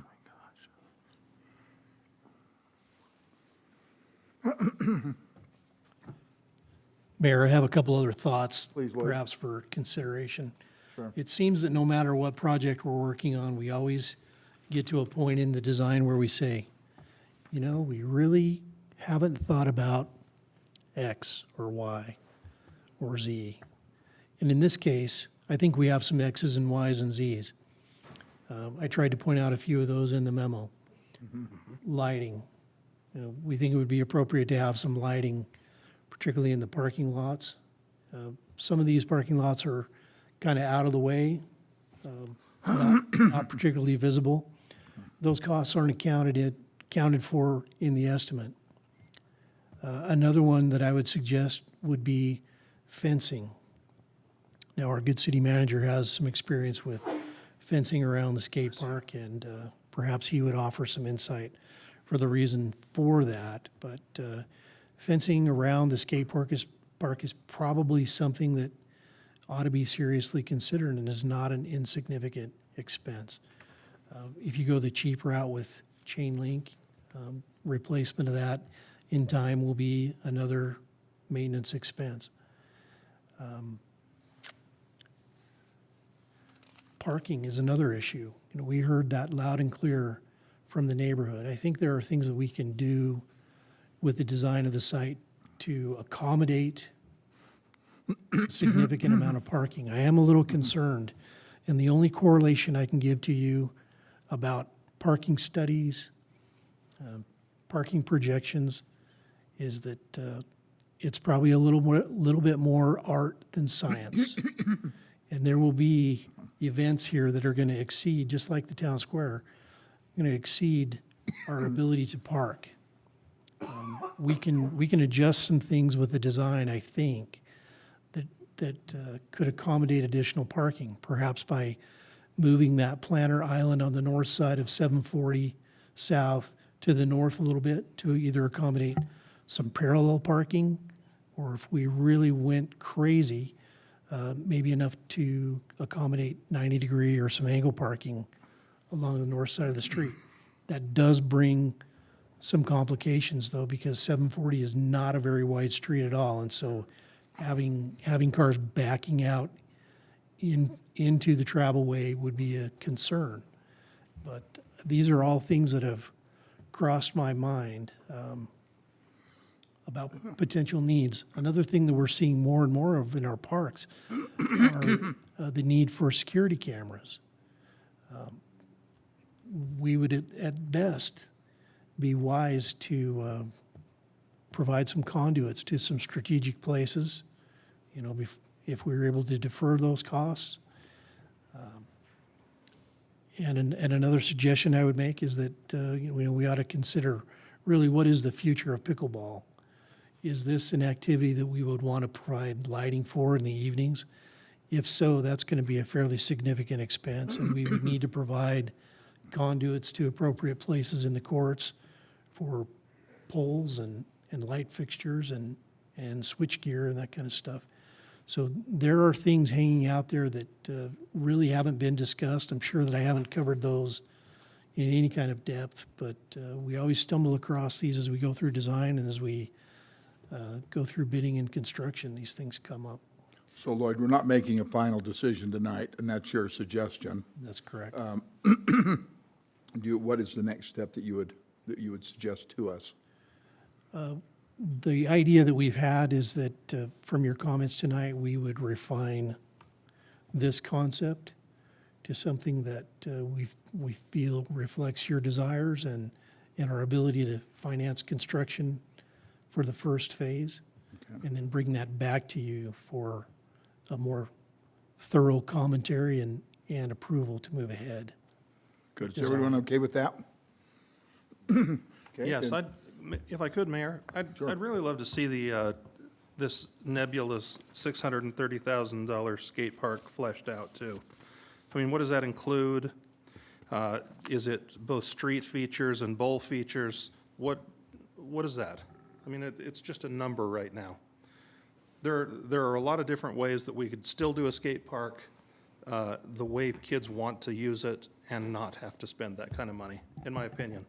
Mayor, I have a couple other thoughts, Please, Lloyd. perhaps for consideration. Sure. It seems that no matter what project we're working on, we always get to a point in the design where we say, you know, we really haven't thought about X or Y or Z. And in this case, I think we have some X's and Y's and Z's. I tried to point out a few of those in the memo. Lighting. You know, we think it would be appropriate to have some lighting, particularly in the parking lots. Some of these parking lots are kind of out of the way, not particularly visible. Those costs aren't accounted for in the estimate. Another one that I would suggest would be fencing. Now, our good city manager has some experience with fencing around the skate park, and perhaps he would offer some insight for the reason for that. But fencing around the skate park is probably something that ought to be seriously considered and is not an insignificant expense. If you go the cheap route with chain link, replacement of that in time will be another maintenance expense. Parking is another issue. You know, we heard that loud and clear from the neighborhood. I think there are things that we can do with the design of the site to accommodate a significant amount of parking. I am a little concerned, and the only correlation I can give to you about parking studies, parking projections, is that it's probably a little bit more art than science. And there will be events here that are going to exceed, just like the town square, going to exceed our ability to park. We can adjust some things with the design, I think, that could accommodate additional parking, perhaps by moving that planter island on the north side of 740 South to the north a little bit to either accommodate some parallel parking, or if we really went crazy, maybe enough to accommodate 90-degree or some angle parking along the north side of the street. That does bring some complications, though, because 740 is not a very wide street at all, and so having cars backing out into the travelway would be a concern. But these are all things that have crossed my mind about potential needs. Another thing that we're seeing more and more of in our parks are the need for security cameras. We would, at best, be wise to provide some conduits to some strategic places, you know, if we were able to defer those costs. And another suggestion I would make is that you know, we ought to consider really what is the future of pickleball. Is this an activity that we would want to provide lighting for in the evenings? If so, that's going to be a fairly significant expense, and we would need to provide conduits to appropriate places in the courts for poles and light fixtures and switch gear and that kind of stuff. So there are things hanging out there that really haven't been discussed. I'm sure that I haven't covered those in any kind of depth, but we always stumble across these as we go through design and as we go through bidding and construction, these things come up. So Lloyd, we're not making a final decision tonight, and that's your suggestion. That's correct. What is the next step that you would suggest to us? The idea that we've had is that from your comments tonight, we would refine this concept to something that we feel reflects your desires and our ability to finance construction for the first phase, and then bring that back to you for a more thorough commentary and approval to move ahead. Good. Is everyone okay with that? Okay, Yes, then- if I could, Mayor, I'd really love to see this nebulous $630,000 skate park fleshed out too. I mean, what does that include? Is it both street features and bowl features? What is that? I mean, it's just a number right now. There are a lot of different ways that we could still do a skate park the way kids want to use it and not have to spend that kind of money, in my opinion.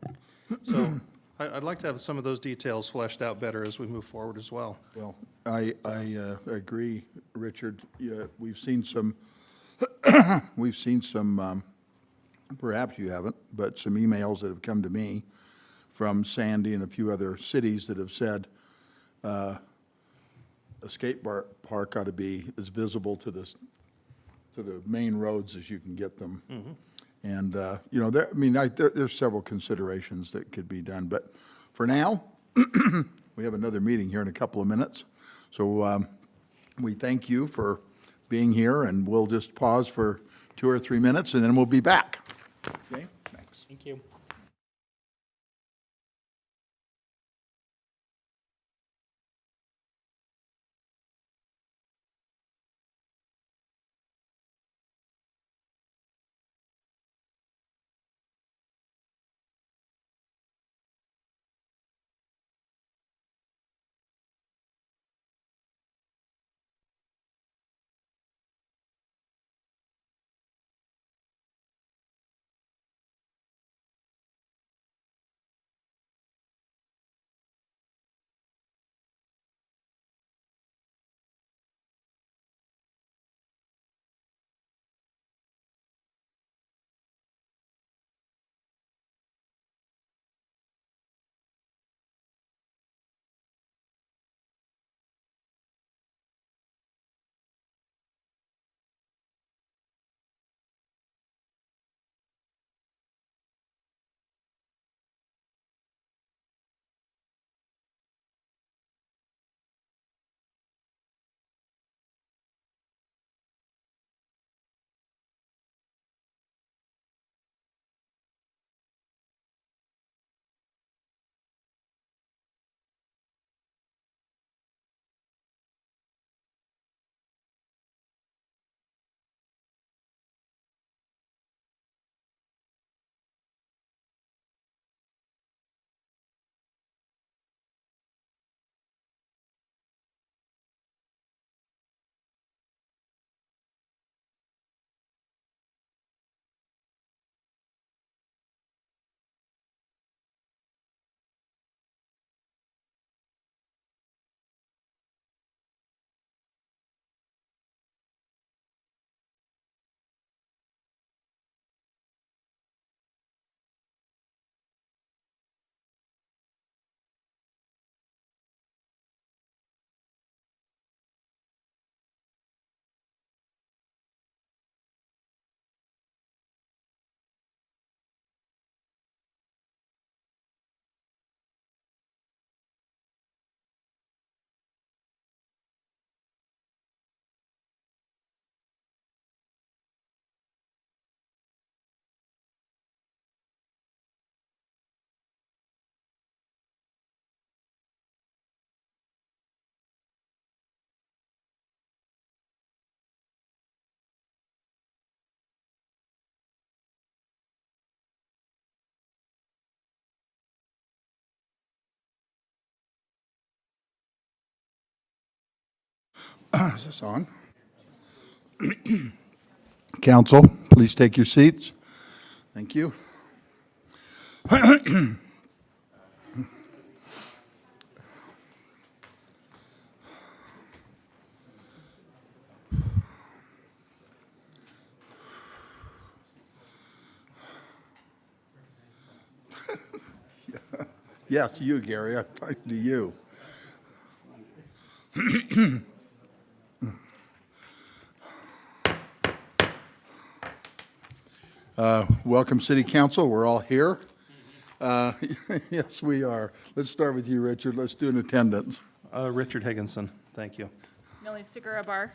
So I'd like to have some of those details fleshed out better as we move forward as well. Well, I agree, Richard. Yeah, we've seen some, perhaps you haven't, but some emails that have come to me from Sandy and a few other cities that have said a skate park ought to be as visible to the main roads as you can get them. And, there's several considerations that could be done, but for now, we have another meeting here in a couple of minutes. So we thank you for being here, and we'll just pause for 2 or 3 minutes, and then we'll be back. Okay, thanks. Thank you. Is this on? Council, please take your seats. Thank you. Yes, you, Gary. I'm talking to you. Welcome, City Council. We're all here. Yes, we are. Let's start with you, Richard. Let's do an attendance. Richard Higginson, thank you. Millie Segura-Bar.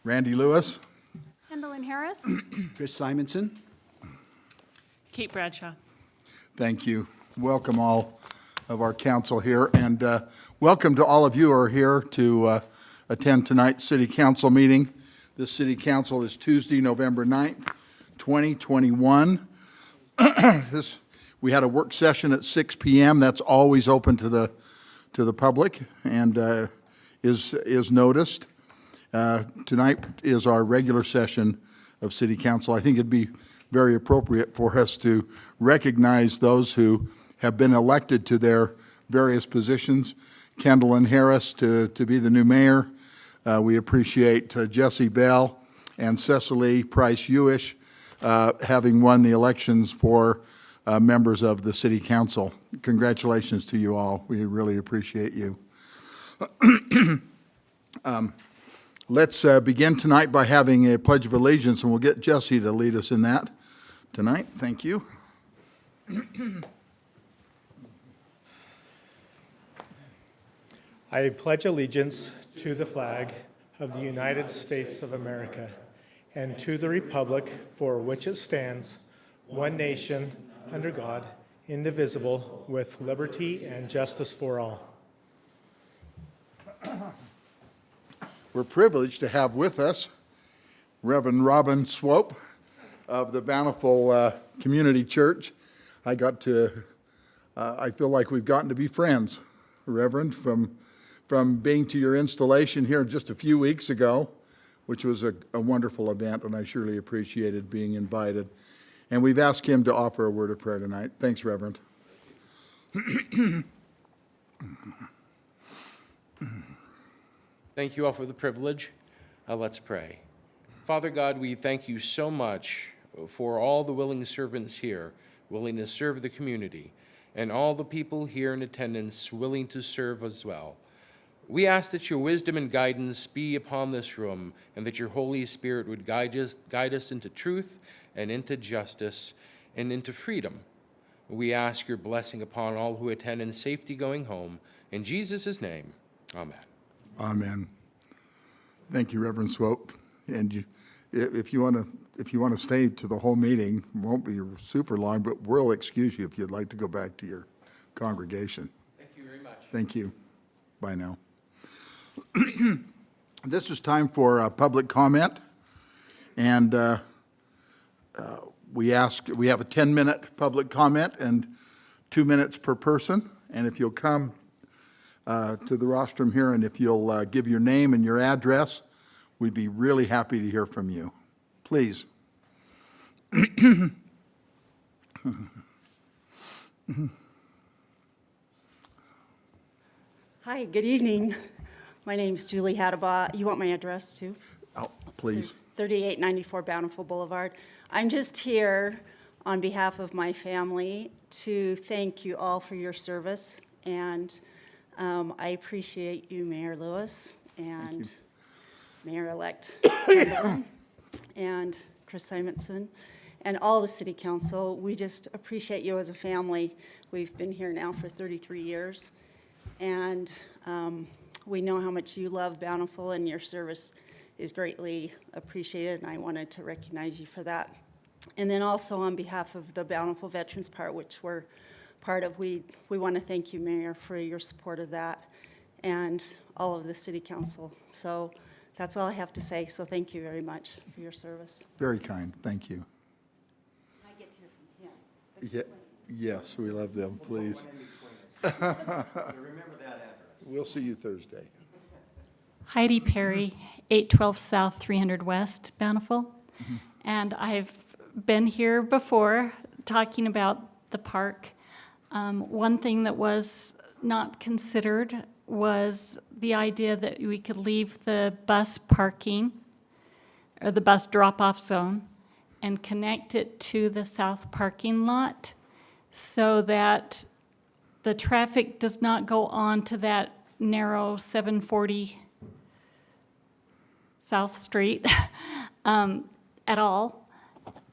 Randy Lewis. Kendall Harris? Chris Simonson? Kate Bradshaw. Thank you. Welcome all of our council here, and welcome to all of you who are here to attend tonight's City Council meeting. This City Council is Tuesday, November 9th, 2021. We had a work session at 6 p.m. That's always open to the public and is noticed. Tonight is our regular session of City Council. I think it'd be very appropriate for us to recognize those who have been elected to their various positions. Kendall and Harris to be the new mayor. We appreciate Jesse Bell and Cecily Price-Ewish having won the elections for members of the City Council. Congratulations to you all. We really appreciate you. Let's begin tonight by having a Pledge of Allegiance, and we'll get Jesse to lead us in that tonight. Thank you. I pledge allegiance to the flag of the United States of America and to the republic for which it stands, one nation, under God, indivisible, with liberty and justice for all. We're privileged to have with us Reverend Robin Swope of the Bountiful Community Church. I feel like we've gotten to be friends, Reverend, from being to your installation here just a few weeks ago, which was a wonderful event, and I surely appreciated being invited. And we've asked him to offer a word of prayer tonight. Thanks, Reverend. Thank you all for the privilege. Let's pray. Father God, we thank you so much for all the willing servants here, willing to serve the community, and all the people here in attendance willing to serve as well. We ask that your wisdom and guidance be upon this room, and that your Holy Spirit would guide us into truth and into justice and into freedom. We ask your blessing upon all who attend in safety going home. In Jesus' name, amen. Amen. Thank you, Reverend Swope. And if you want to stay to the whole meeting, it won't be super long, but we'll excuse you if you'd like to go back to your congregation. Thank you very much. Thank you. Bye now. This is time for public comment, and we have a 10-minute public comment and 2 minutes per person. And if you'll come to the rostrum here, and if you'll give your name and your address, we'd be really happy to hear from you. Please. Hi, good evening. My name's Julie Hadaba. You want my address too? Oh, please. 3894 Bountiful Boulevard. I'm just here on behalf of my family to thank you all for your service, and I appreciate you, Mayor Lewis, and Mayor-elect Kendall, and Chris Simonson, and all the City Council. We just appreciate you as a family. We've been here now for 33 years, and we know how much you love Bountiful, and your service is greatly appreciated, and I wanted to recognize you for that. And then also on behalf of the Bountiful Veterans Part, which we're part of, we want to thank you, Mayor, for your support of that, and all of the City Council. So that's all I have to say, so thank you very much for your service. Very kind. Thank you. I get to hear from him. Yes, we love them, please. We'll see you Thursday. Heidi Perry, 812 South, 300 West, Bountiful. And I've been here before talking about the park. One thing that was not considered was the idea that we could leave the bus parking or the bus drop-off zone and connect it to the south parking lot so that the traffic does not go on to that narrow 740 South Street at all,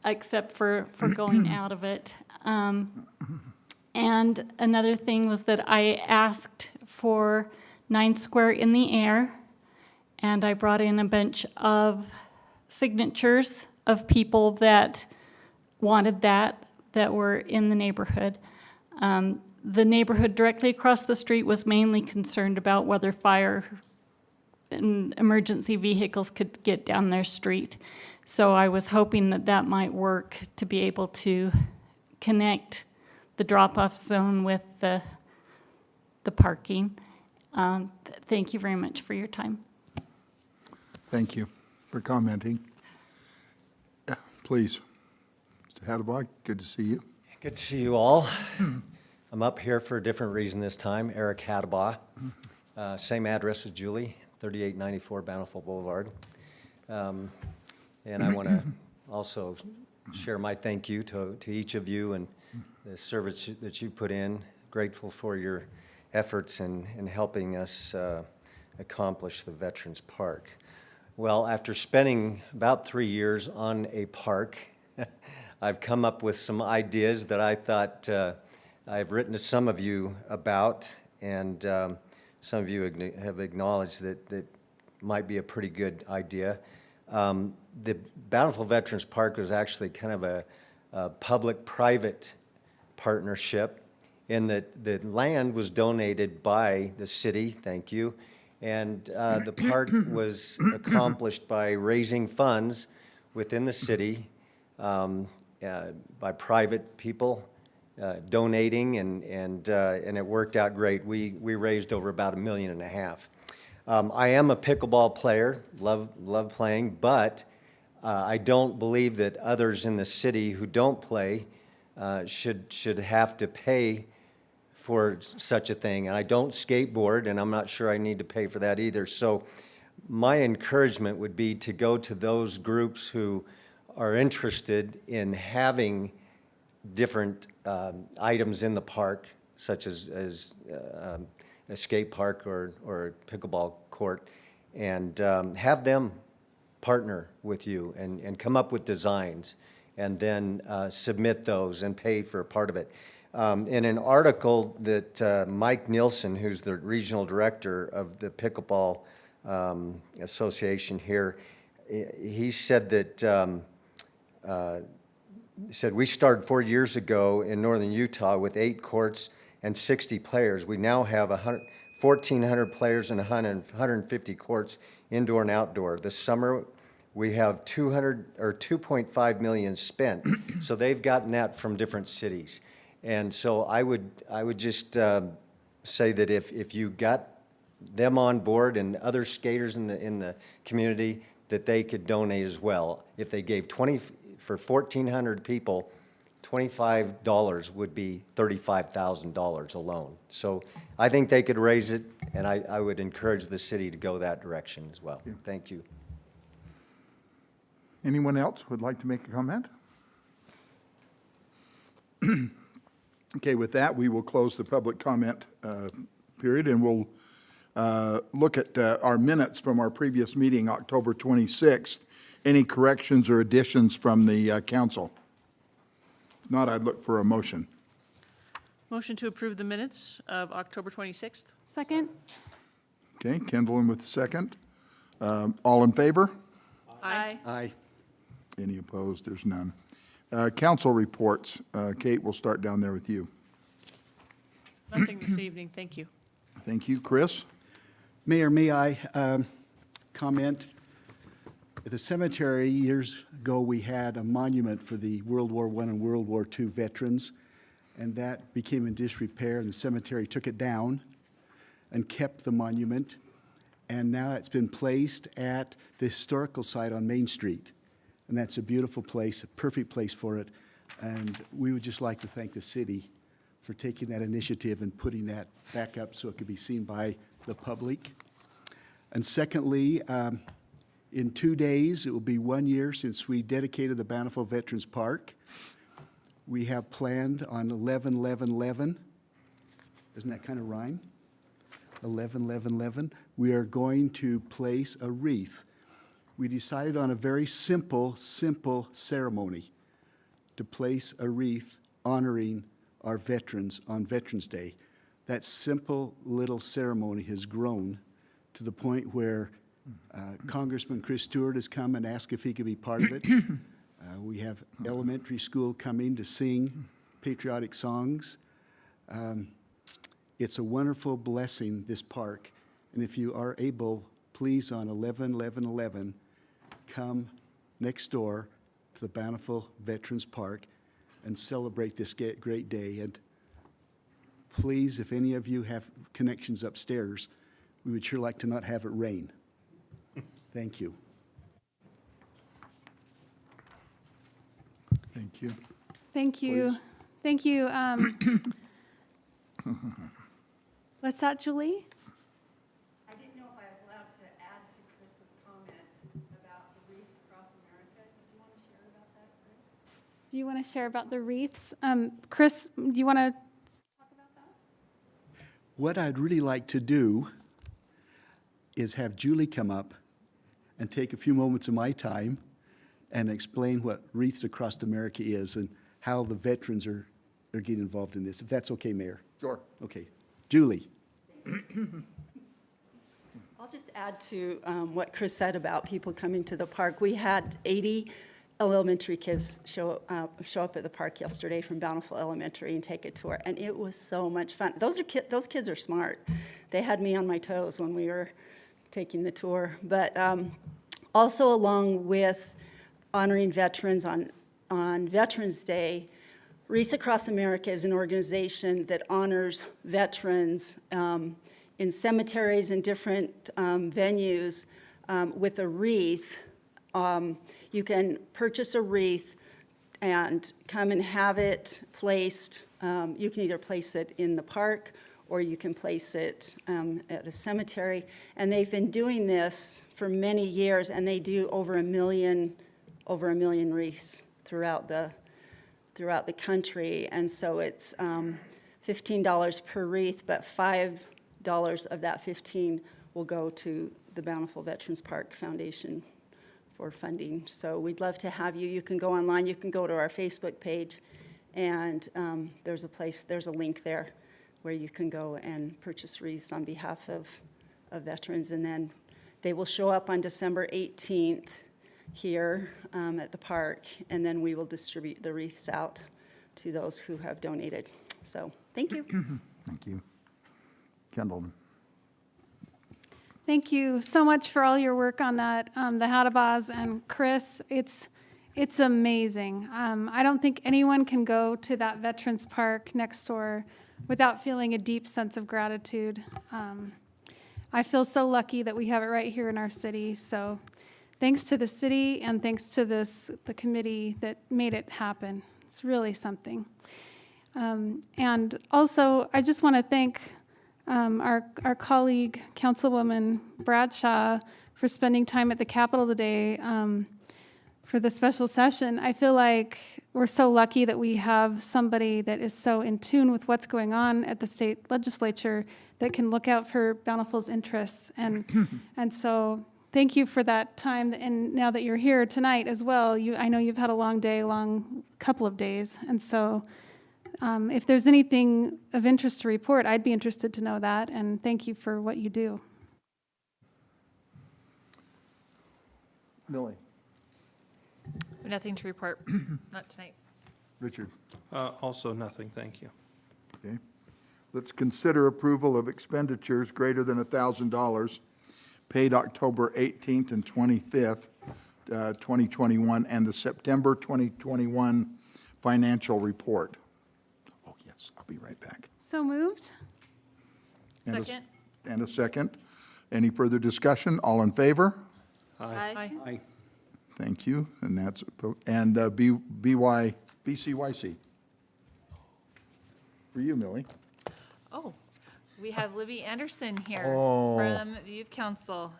except for going out of it. And another thing was that I asked for 9 square in the air, and I brought in a bunch of signatures of people that wanted that were in the neighborhood. The neighborhood directly across the street was mainly concerned about whether fire and emergency vehicles could get down their street. So I was hoping that that might work to be able to connect the drop-off zone with the parking. Thank you very much for your time. Thank you for commenting. Please, Mr. Hadabog, good to see you. Good to see you all. I'm up here for a different reason this time. Eric Hadaba, same address as Julie, 3894 Bountiful Boulevard. And I want to also share my thank you to each of you and the service that you put in. Grateful for your efforts in helping us accomplish the Veterans Park. Well, after spending about 3 years on a park, I've come up with some ideas that I thought I've written to some of you about, and some of you have acknowledged that might be a pretty good idea. The Bountiful Veterans Park was actually kind of a public-private partnership in that the land was donated by the city, thank you, and the park was accomplished by raising funds within the city by private people donating, and it worked out great. We raised over about $1.5 million. I am a pickleball player, love playing, but I don't believe that others in the city who don't play should have to pay for such a thing. And I don't skateboard, and I'm not sure I need to pay for that either. So my encouragement would be to go to those groups who are interested in having different items in the park, such as a skate park or a pickleball court, and have them partner with you and come up with designs and then submit those and pay for a part of it. In an article that Mike Nielsen, who's the regional director of the Pickleball Association here, he said that we started 4 years ago in northern Utah with 8 courts and 60 players. We now have 1,400 players and 150 courts, indoor and outdoor. This summer, we have 2.5 million spent. So they've gotten that from different cities. And so I would just say that if you got them on board and other skaters in the community, that they could donate as well. If they gave for 1,400 people, $25 would be $35,000 alone. So I think they could raise it, and I would encourage the city to go that direction as well. Thank you. Anyone else would like to make a comment? Okay, with that, we will close the public comment period, and we'll look at our minutes from our previous meeting, October 26th. Any corrections or additions from the council? If not, I'd look for a motion. Motion to approve the minutes of October 26th. Second? Okay, Kendall with the second. All in favor? Aye. Aye. Any opposed? There's none. Council reports. Kate, we'll start down there with you. Nothing this evening, thank you. Thank you. Chris? Mayor, may I comment? At the cemetery, years ago, we had a monument for the World War I and World War II veterans, and that became in disrepair, and the cemetery took it down and kept the monument. and now it's been placed at the historical site on Main Street. And that's a beautiful place, a perfect place for it. And we would just like to thank the city for taking that initiative and putting that back up so it could be seen by the public. And secondly, in 2 days, it will be 1 year since we dedicated the Bountiful Veterans Park. We have planned on 11/11/11. Doesn't that kind of rhyme? 11/11/11. We are going to place a wreath. We decided on a very simple ceremony to place a wreath honoring our veterans on Veterans Day. That simple little ceremony has grown to the point where Congressman Chris Stewart has come and asked if he could be part of it. We have elementary school coming to sing patriotic songs. It's a wonderful blessing, this park. And if you are able, please on 11/11/11, come next door to the Bountiful Veterans Park and celebrate this great day. And please, if any of you have connections upstairs, we would sure like to not have it rain. Thank you. Thank you. Thank you. Please. Thank you. What's that, Julie? I didn't know if I was allowed to add to Chris's comments about the wreaths across America. Do you want to share about that, Chris? Do you want to share about the wreaths? Chris, do you want to talk about that? What I'd really like to do is have Julie come up and take a few moments of my time and explain what Wreaths Across America is and how the veterans are getting involved in this, if that's okay, Mayor. Sure. Okay. Julie. I'll just add to what Chris said about people coming to the park. We had 80 elementary kids show up at the park yesterday from Bountiful Elementary and take a tour, and it was so much fun. Those kids are smart. They had me on my toes when we were taking the tour. But also, along with honoring veterans on Veterans Day, Wreaths Across America is an organization that honors veterans in cemeteries and different venues with a wreath. You can purchase a wreath and come and have it placed. You can either place it in the park or you can place it at a cemetery. And they've been doing this for many years, and they do over a million wreaths throughout the country. And so it's $15 per wreath, but $5 of that 15 will go to the Bountiful Veterans Park Foundation for funding. So we'd love to have you. You can go online, you can go to our Facebook page, and there's a link there where you can go and purchase wreaths on behalf of veterans. And then they will show up on December 18th here at the park, and then we will distribute the wreaths out to those who have donated. So, thank you. Thank you. Kendall. Thank you so much for all your work on that, the Hadabas, and Chris, it's amazing. I don't think anyone can go to that Veterans Park next door without feeling a deep sense of gratitude. I feel so lucky that we have it right here in our city, so thanks to the city and thanks to the committee that made it happen. It's really something. And also, I just want to thank our colleague, Councilwoman Bradshaw, for spending time at the Capitol today for the special session. I feel like we're so lucky that we have somebody that is so in tune with what's going on at the state legislature that can look out for Bountiful's interests. And so thank you for that time. And now that you're here tonight as well, I know you've had a long day, long couple of days. And so if there's anything of interest to report, I'd be interested to know that. And thank you for what you do. Millie. Nothing to report, not tonight. Richard. Also nothing, thank you. Okay. Let's consider approval of expenditures greater than $1,000 paid October 18th and 25th, 2021, and the September 2021 financial report. Oh, yes, I'll be right back. So moved. And Second. And a second. Any further discussion? All in favor? Aye. Thank you, and that's, and BCYC. For you, Millie. Oh, we have Libby Anderson here Oh. from the Youth Council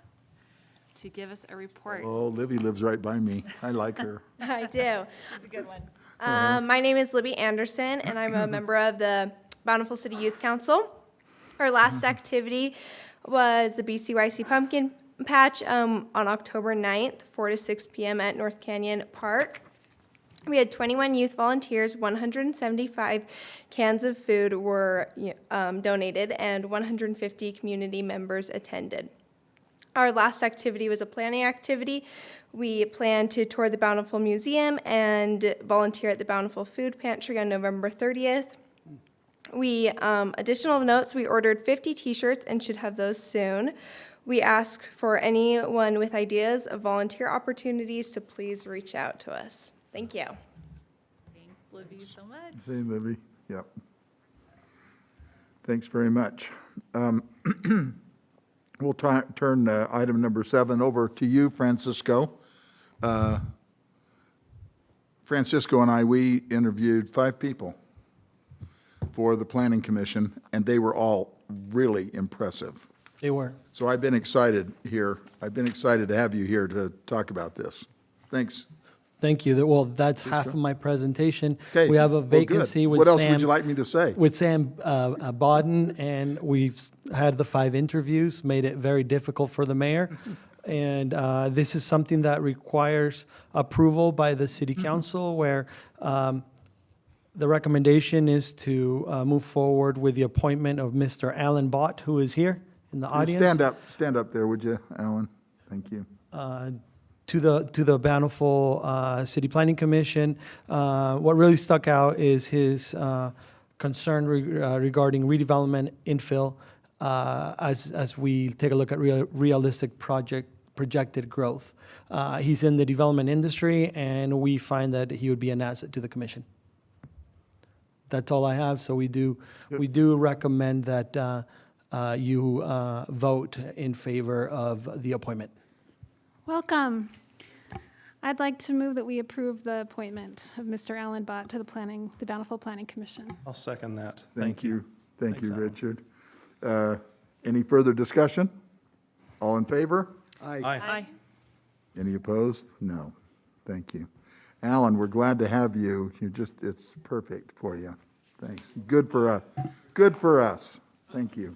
to give us a report. Oh, Livy lives right by me. I like her. I do. This is a good one. My name is Libby Anderson, and I'm a member of the Bountiful City Youth Council. Our last activity was the BCYC Pumpkin Patch on October 9th, 4 to 6 p.m. at North Canyon Park. We had 21 youth volunteers, 175 cans of food were donated, and 150 community members attended. Our last activity was a planning activity. We planned to tour the Bountiful Museum and volunteer at the Bountiful Food Pantry on November 30th. We, additional notes, we ordered 50 t-shirts and should have those soon. We ask for anyone with ideas of volunteer opportunities to please reach out to us. Thank you. Thanks, Libby, so much. Say, Libby. Yep. Thanks very much. We'll turn item number 7 over to you, Francisco. Francisco and I, we interviewed 5 people for the Planning Commission, and they were all really impressive. They were. So I've been excited here. I've been excited to have you here to talk about this. Thanks. Thank you. Well, that's half of my presentation. Okay. We have a Well, good. vacancy with What else Sam. would you like me to say? With Sam Bodden, and we've had the 5 interviews, made it very difficult for the mayor. And this is something that requires approval by the city council, where the recommendation is to move forward with the appointment of Mr. Alan Bott, who is here in the audience. Stand up there, would you, Alan? Thank you. To the Bountiful City Planning Commission. What really stuck out is his concern regarding redevelopment infill as we take a look at realistic projected growth. He's in the development industry, and we find that he would be an asset to the commission. That's all I have. So we do recommend that you vote in favor of the appointment. Welcome. I'd like to move that we approve the appointment of Mr. Alan Bott to the Bountiful Planning Commission. I'll second that. Thank you. Thank you, Thanks, Alan. Richard. Any further discussion? All in favor? Aye. Any opposed? No. Thank you. Alan, we're glad to have you. It's perfect for you. Thanks. Good for us. Good for us. Thank you.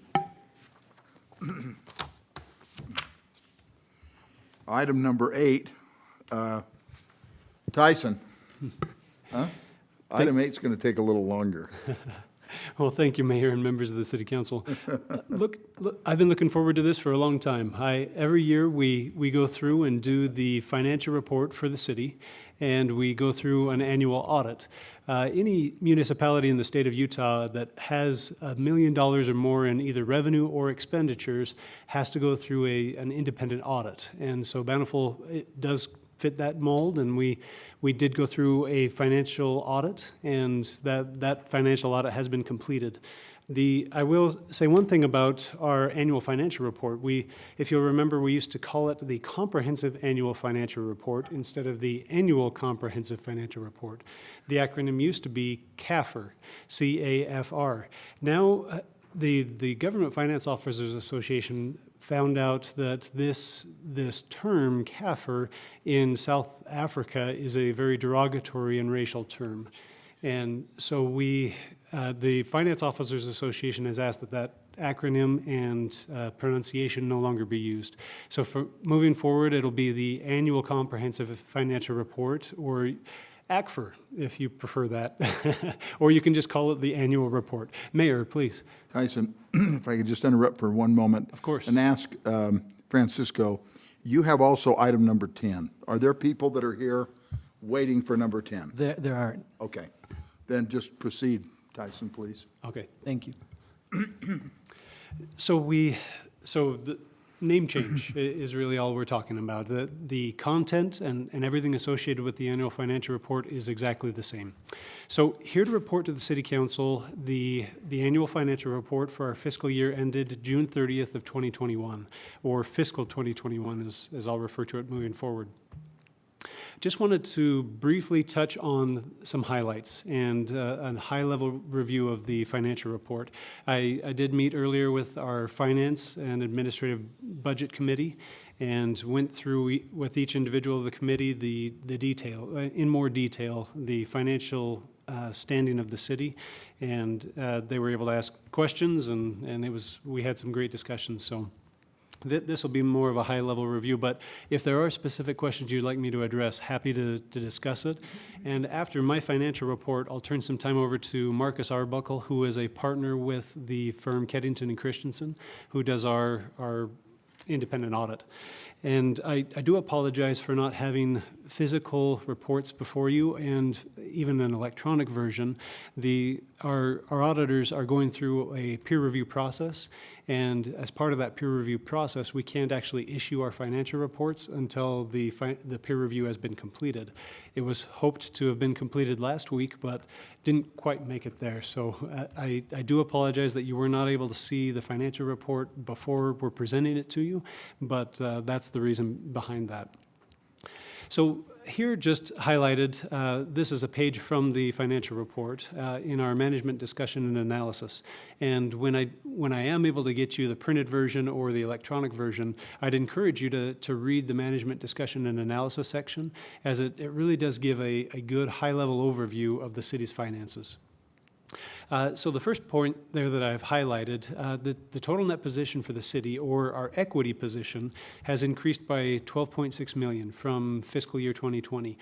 Item number 8, Tyson. Huh? Item 8's going to take a little longer. Well, thank you, Mayor and members of the City Council. Look, I've been looking forward to this for a long time. Every year, we go through and do the financial report for the city, and we go through an annual audit. Any municipality in the state of Utah that has $1 million or more in either revenue or expenditures has to go through an independent audit. And so Bountiful, it does fit that mold, and we did go through a financial audit, and that financial audit has been completed. I will say one thing about our annual financial report. If you'll remember, we used to call it the Comprehensive Annual Financial Report instead of the Annual Comprehensive Financial Report. The acronym used to be CAFR, C-A-F-R. Now, the Government Finance Officers Association found out that this term, CAFR, in South Africa is a very derogatory and racial term. And so the Finance Officers Association has asked that acronym and pronunciation no longer be used. So for moving forward, it'll be the Annual Comprehensive Financial Report, or ACFR, if you prefer that. Or you can just call it the Annual Report. Mayor, please. Tyson, if I could just interrupt for one moment. Of course. And ask Francisco, you have also item number 10. Are there people that are here waiting for number 10? There aren't. Okay. Then just proceed, Tyson, please. Okay. Thank you. So name change is really all we're talking about. The content and everything associated with the annual financial report is exactly the same. So here to report to the City Council the annual financial report for our fiscal year ended June 30th of 2021, or fiscal 2021 as I'll refer to it moving forward. Just wanted to briefly touch on some highlights and a high-level review of the financial report. I did meet earlier with our Finance and Administrative Budget Committee and went through with each individual of the committee the detail, in more detail, the financial standing of the city, and they were able to ask questions, and we had some great discussions. So this will be more of a high-level review, but if there are specific questions you'd like me to address, happy to discuss it. And after my financial report, I'll turn some time over to Marcus Arbuckle, who is a partner with the firm Keddington and Christensen, who does our independent audit. And I do apologize for not having physical reports before you and even an electronic version. Our auditors are going through a peer review process, and as part of that peer review process, we can't actually issue our financial reports until the peer review has been completed. It was hoped to have been completed last week, but didn't quite make it there. So I do apologize that you were not able to see the financial report before we're presenting it to you, but that's the reason behind that. So here just highlighted, this is a page from the financial report in our management discussion and analysis. And when I am able to get you the printed version or the electronic version, I'd encourage you to read the management discussion and analysis section, as it really does give a good high-level overview of the city's finances. So the first point there that I've highlighted, the total net position for the city, or our equity position, has increased by $12.6 million from fiscal year 2020.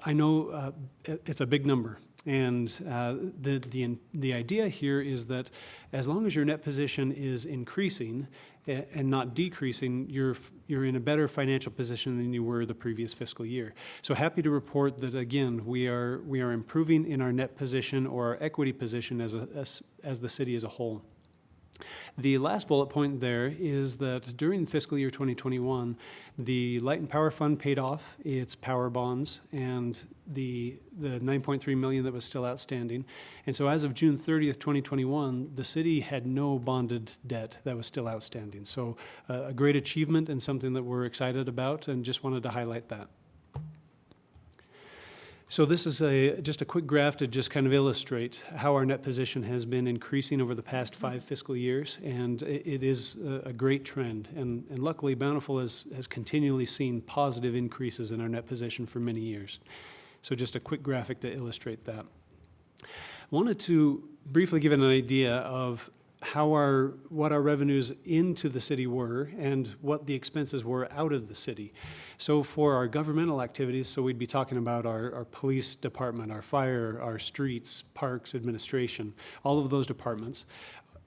I know it's a big number, and the idea here is that as long as your net position is increasing and not decreasing, you're in a better financial position than you were the previous fiscal year. So happy to report that, again, we are improving in our net position or our equity position as the city as a whole. The last bullet point there is that during fiscal year 2021, the Light and Power Fund paid off its power bonds and the $9.3 million that was still outstanding. And so as of June 30th, 2021, the city had no bonded debt that was still outstanding. So a great achievement and something that we're excited about, and just wanted to highlight that. So this is just a quick graph to just kind of illustrate how our net position has been increasing over the past 5 fiscal years, and it is a great trend. And luckily, Bountiful has continually seen positive increases in our net position for many years. So just a quick graphic to illustrate that. I wanted to briefly give an idea of what our revenues into the city were and what the expenses were out of the city. So for our governmental activities, so we'd be talking about our police department, our fire, our streets, parks, administration, all of those departments.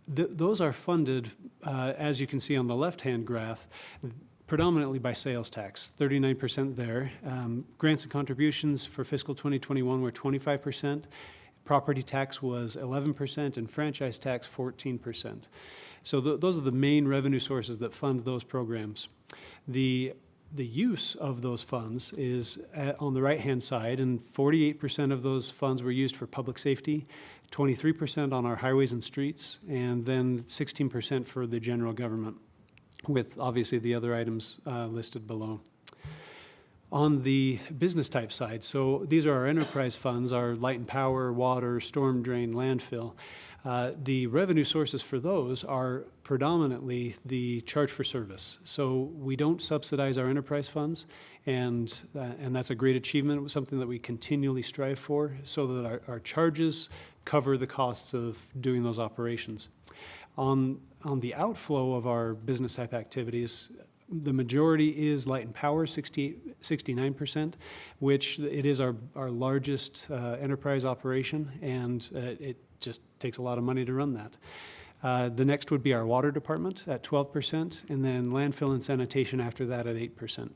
Those are funded, as you can see on the left-hand graph, predominantly by sales tax, 39% there. Grants and contributions for fiscal 2021 were 25%. Property tax was 11%, and franchise tax 14%. So those are the main revenue sources that fund those programs. The use of those funds is on the right-hand side, and 48% of those funds were used for public safety, 23% on our highways and streets, and then 16% for the general government, with obviously the other items listed below. On the business type side, so these are our enterprise funds, our light and power, water, storm drain, landfill. The revenue sources for those are predominantly the charge for service. So we don't subsidize our enterprise funds, and that's a great achievement, something that we continually strive for, so that our charges cover the costs of doing those operations. On the outflow of our business type activities, the majority is light and power, 69%, which it is our largest enterprise operation, and it just takes a lot of money to run that. The next would be our water department at 12%, and then landfill and sanitation after that at 8%.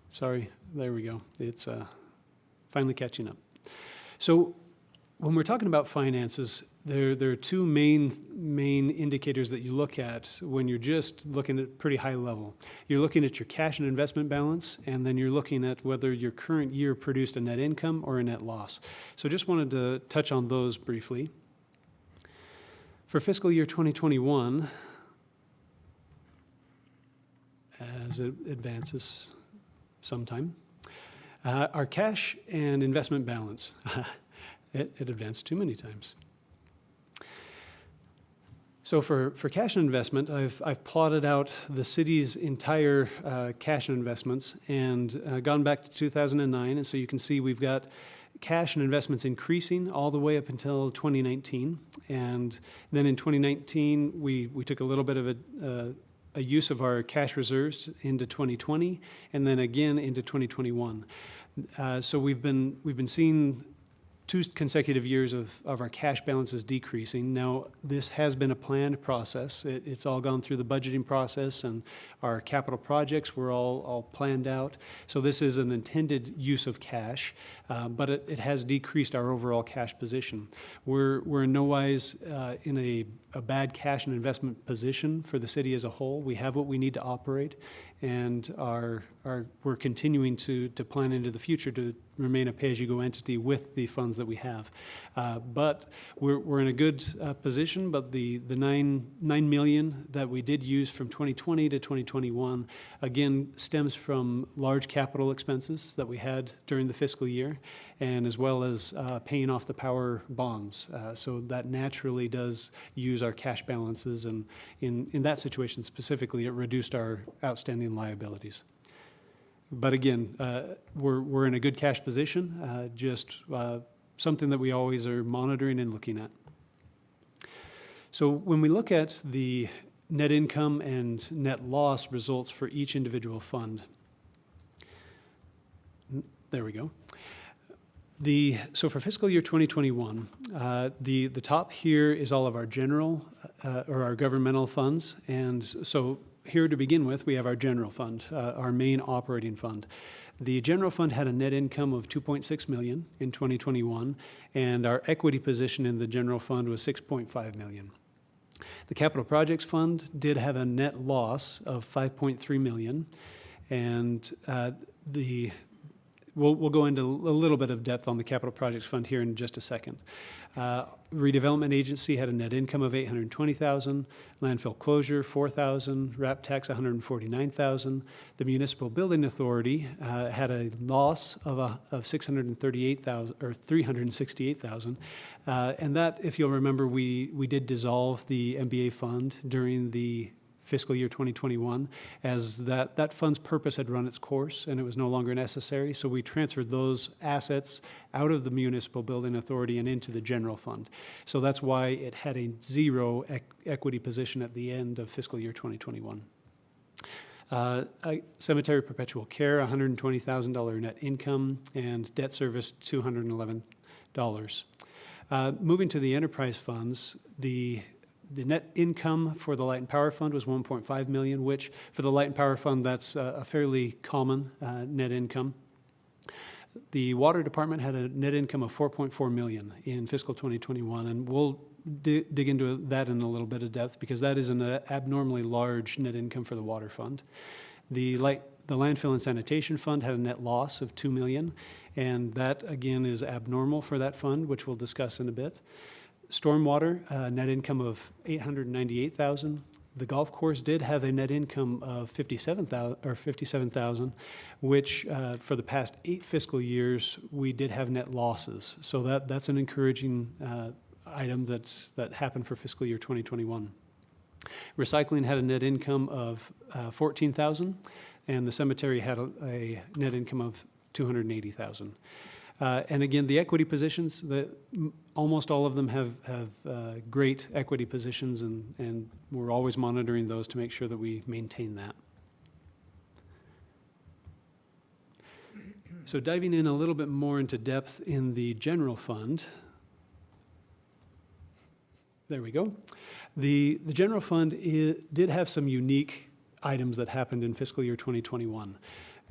Sorry, there we go. It's finally catching up. So when we're talking about finances, There are two main indicators that you look at when you're just looking at pretty high level. You're looking at your cash and investment balance, and then you're looking at whether your current year produced a net income or a net loss. So just wanted to touch on those briefly. For fiscal year 2021, as it advances sometime, our cash and investment balance, it advanced too many times. So for cash and investment, I've plotted out the city's entire cash and investments and gone back to 2009. And so you can see we've got cash and investments increasing all the way up until 2019. And then in 2019, we took a little bit of a use of our cash reserves into 2020 and then again into 2021. So we've been seeing 2 consecutive years of our cash balances decreasing. Now, this has been a planned process. It's all gone through the budgeting process, and our capital projects were all planned out. So this is an intended use of cash, but it has decreased our overall cash position. We're in no wise in a bad cash and investment position for the city as a whole. We have what we need to operate, and we're continuing to plan into the future to remain a pay-as-you-go entity with the funds that we have. But we're in a good position, but the $9 million that we did use from 2020 to 2021, again, stems from large capital expenses that we had during the fiscal year, and as well as paying off the power bonds. So that naturally does use our cash balances, and in that situation specifically, it reduced our outstanding liabilities. But again, we're in a good cash position, just something that we always are monitoring and looking at. So when we look at the net income and net loss results for each individual fund, there we go. So for fiscal year 2021, the top here is all of our general or our governmental funds, and so here to begin with, we have our general fund, our main operating fund. The general fund had a net income of $2.6 million in 2021, and our equity position in the general fund was $6.5 million. The capital projects fund did have a net loss of $5.3 million, and we'll go into a little bit of depth on the capital projects fund here in just a second. Redevelopment agency had a net income of $820,000, landfill closure $4,000, RAP tax $149,000. The municipal building authority had a loss of $638,000 or $368,000, and that, if you'll remember, we did dissolve the IMBA fund during the fiscal year 2021, as that fund's purpose had run its course and it was no longer necessary. So we transferred those assets out of the municipal building authority and into the general fund. So that's why it had a zero equity position at the end of fiscal year 2021. Cemetery perpetual care, $120,000 net income, and debt service, $211. Moving to the enterprise funds, the net income for the Light and Power Fund was $1.5 million, which for the Light and Power Fund, that's a fairly common net income. The Water Department had a net income of $4.4 million in fiscal 2021, and we'll dig into that in a little bit of depth because that is an abnormally large net income for the Water Fund. The Landfill and Sanitation Fund had a net loss of $2 million, and that again is abnormal for that fund, which we'll discuss in a bit. Stormwater, net income of $898,000. The golf course did have a net income of $57,000, which for the past 8 fiscal years we did have net losses. So that's an encouraging item that happened for fiscal year 2021. Recycling had a net income of $14,000, and the cemetery had a net income of $280,000. And again, the equity positions, almost all of them have great equity positions, and we're always monitoring those to make sure that we maintain that. So diving in a little bit more into depth in the general fund, there we go. The general fund did have some unique items that happened in fiscal year 2021.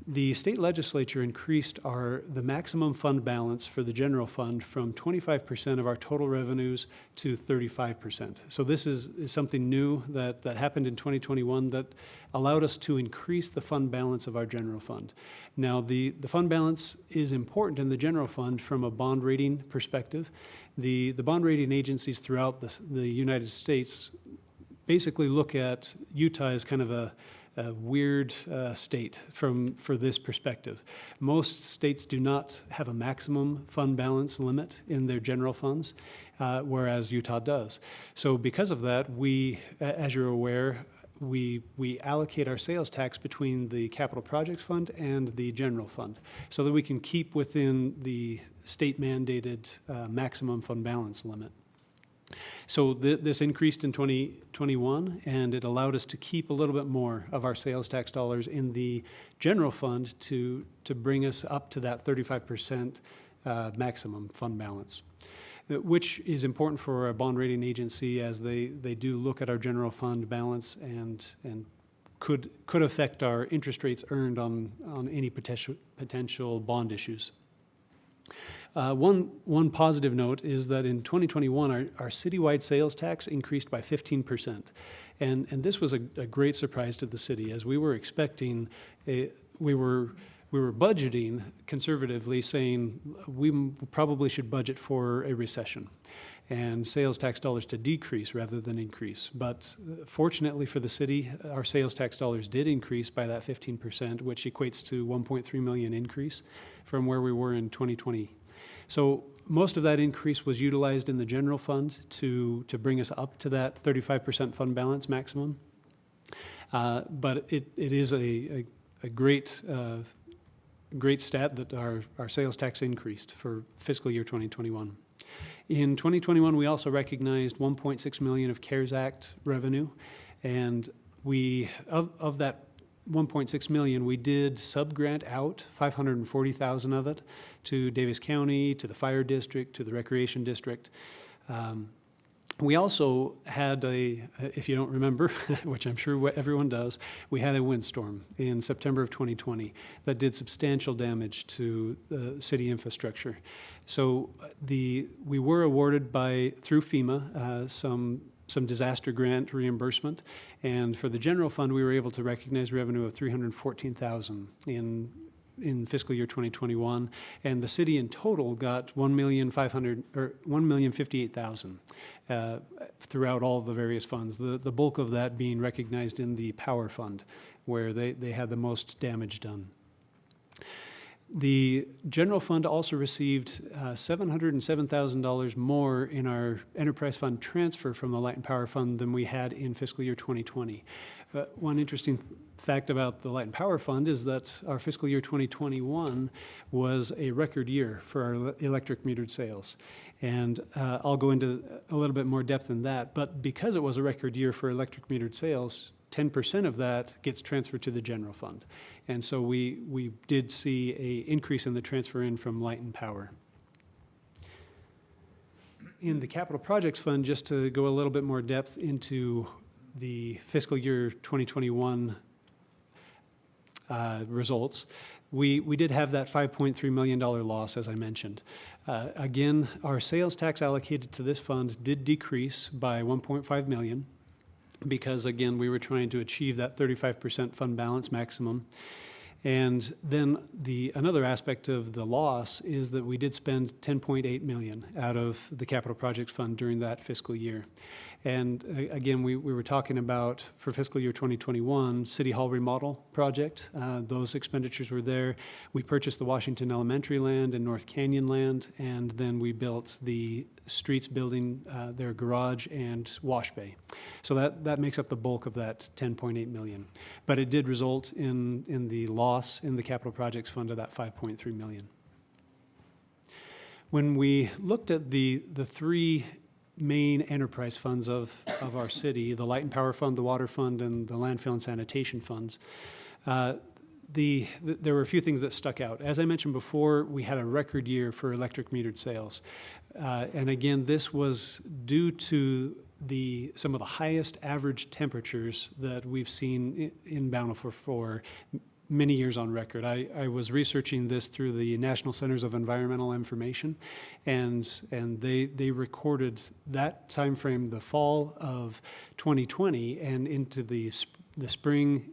The state legislature increased the maximum fund balance for the general fund from 25% of our total revenues to 35%. So this is something new that happened in 2021 that allowed us to increase the fund balance of our general fund. Now, the fund balance is important in the general fund from a bond rating perspective. The bond rating agencies throughout the United States basically look at Utah as kind of a weird state for this perspective. Most states do not have a maximum fund balance limit in their general funds, whereas Utah does. So because of that, we, as you're aware, we allocate our sales tax between the capital projects fund and the general fund so that we can keep within the state mandated maximum fund balance limit. So this increased in 2021, and it allowed us to keep a little bit more of our sales tax dollars in the general fund to bring us up to that 35% maximum fund balance, which is important for a bond rating agency as they do look at our general fund balance and could affect our interest rates earned on any potential bond issues. One positive note is that in 2021, our citywide sales tax increased by 15%. And this was a great surprise to the city, as we were expecting, we were budgeting conservatively, saying we probably should budget for a recession and sales tax dollars to decrease rather than increase. But fortunately for the city, our sales tax dollars did increase by that 15%, which equates to $1.3 million increase from where we were in 2020. So most of that increase was utilized in the general fund to bring us up to that 35% fund balance maximum. But it is a great stat that our sales tax increased for fiscal year 2021. In 2021, we also recognized $1.6 million of CARES Act revenue, and of that $1.6 million, we did sub-grant out $540,000 of it to Davis County, to the fire district, to the recreation district. We also had if you don't remember, which I'm sure everyone does, we had a windstorm in September of 2020 that did substantial damage to the city infrastructure. So we were awarded through FEMA some disaster grant reimbursement, and for the general fund, we were able to recognize revenue of $314,000 in fiscal year 2021, and the city in total got $1,058,000 throughout all the various funds. The bulk of that being recognized in the power fund, where they had the most damage done. The general fund also received $707,000 more in our enterprise fund transfer from the Light and Power Fund than we had in fiscal year 2020. One interesting fact about the Light and Power Fund is that our fiscal year 2021 was a record year for our electric metered sales. And I'll go into a little bit more depth in that, but because it was a record year for electric metered sales, 10% of that gets transferred to the general fund. And so we did see an increase in the transfer in from Light and Power. In the Capital Projects Fund, just to go a little bit more depth into the fiscal year 2021 results, we did have that $5.3 million loss, as I mentioned. Again, our sales tax allocated to this fund did decrease by $1.5 million. Because, again, we were trying to achieve that 35% fund balance maximum. And then another aspect of the loss is that we did spend $10.8 million out of the Capital Projects Fund during that fiscal year. And again, we were talking about, for fiscal year 2021, City Hall remodel project. Those expenditures were there. We purchased the Washington Elementary land and North Canyon land, and then we built the Streets building, their garage and wash bay. So that makes up the bulk of that $10.8 million. But it did result in the loss in the Capital Projects Fund of that $5.3 million. When we looked at the three main enterprise funds of our city, the Light and Power Fund, the Water Fund, and the Landfill and Sanitation funds, there were a few things that stuck out. As I mentioned before, we had a record year for electric metered sales. And again, this was due to some of the highest average temperatures that we've seen in Bountiful for many years on record. I was researching this through the National Centers of Environmental Information, and they recorded that time frame, the fall of 2020 and into the spring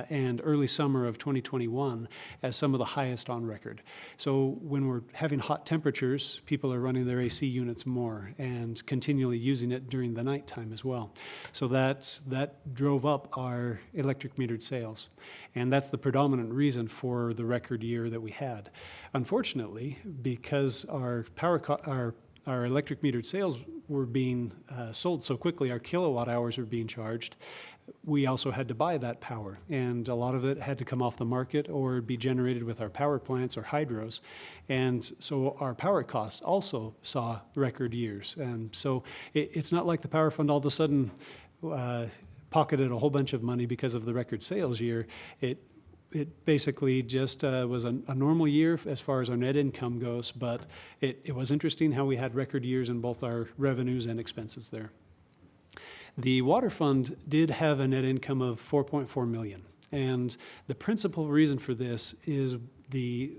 and early summer of 2021 as some of the highest on record. So when we're having hot temperatures, people are running their AC units more and continually using it during the nighttime as well. So that drove up our electric metered sales. And that's the predominant reason for the record year that we had. Unfortunately, because our electric metered sales were being sold so quickly, our kilowatt hours were being charged, we also had to buy that power, and a lot of it had to come off the market or be generated with our power plants or hydros. And so our power costs also saw record years. And so it's not like the Power Fund all of a sudden pocketed a whole bunch of money because of the record sales year. It basically just was a normal year as far as our net income goes, but it was interesting how we had record years in both our revenues and expenses there. The water fund did have a net income of $4.4 million, and the principal reason for this is the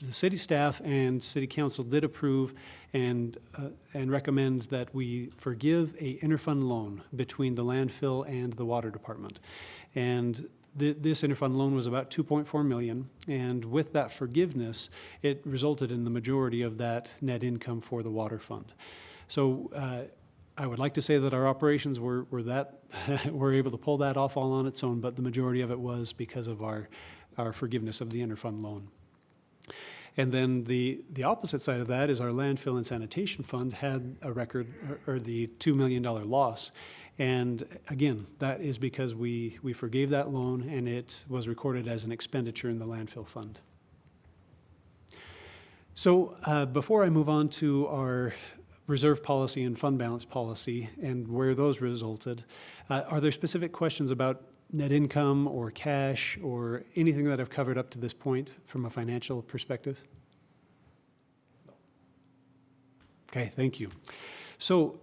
city staff and city council did approve and recommend that we forgive a interfund loan between the landfill and the water department. And this interfund loan was about $2.4 million, and with that forgiveness, it resulted in the majority of that net income for the water fund. So I would like to say that our operations were able to pull that off all on its own, but the majority of it was because of our forgiveness of the interfund loan. And then the opposite side of that is our landfill and sanitation fund had a record, or the $2 million loss. And again, that is because we forgave that loan and it was recorded as an expenditure in the landfill fund. So before I move on to our reserve policy and fund balance policy and where those resulted, are there specific questions about net income or cash or anything that I've covered up to this point from a financial perspective? Okay, thank you. So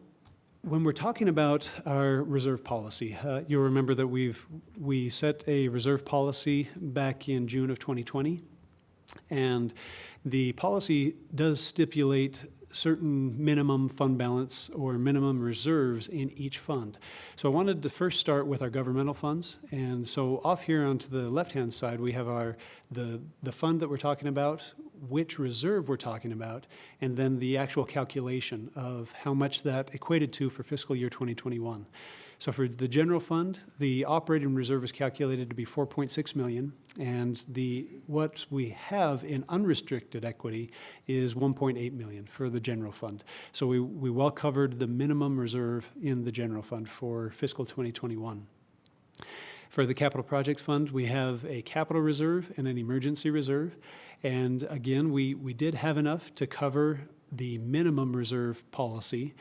when we're talking about our reserve policy, you'll remember that we set a reserve policy back in June of 2020, and the policy does stipulate certain minimum fund balance or minimum reserves in each fund. So I wanted to first start with our governmental funds. And so off here onto the left-hand side, we have the fund that we're talking about, which reserve we're talking about, and then the actual calculation of how much that equated to for fiscal year 2021. So for the general fund, the operating reserve is calculated to be $4.6 million, and what we have in unrestricted equity is $1.8 million for the general fund. So we well covered the minimum reserve in the general fund for fiscal 2021. For the capital projects fund, we have a capital reserve and an emergency reserve. And again, we did have enough to cover the minimum reserve policy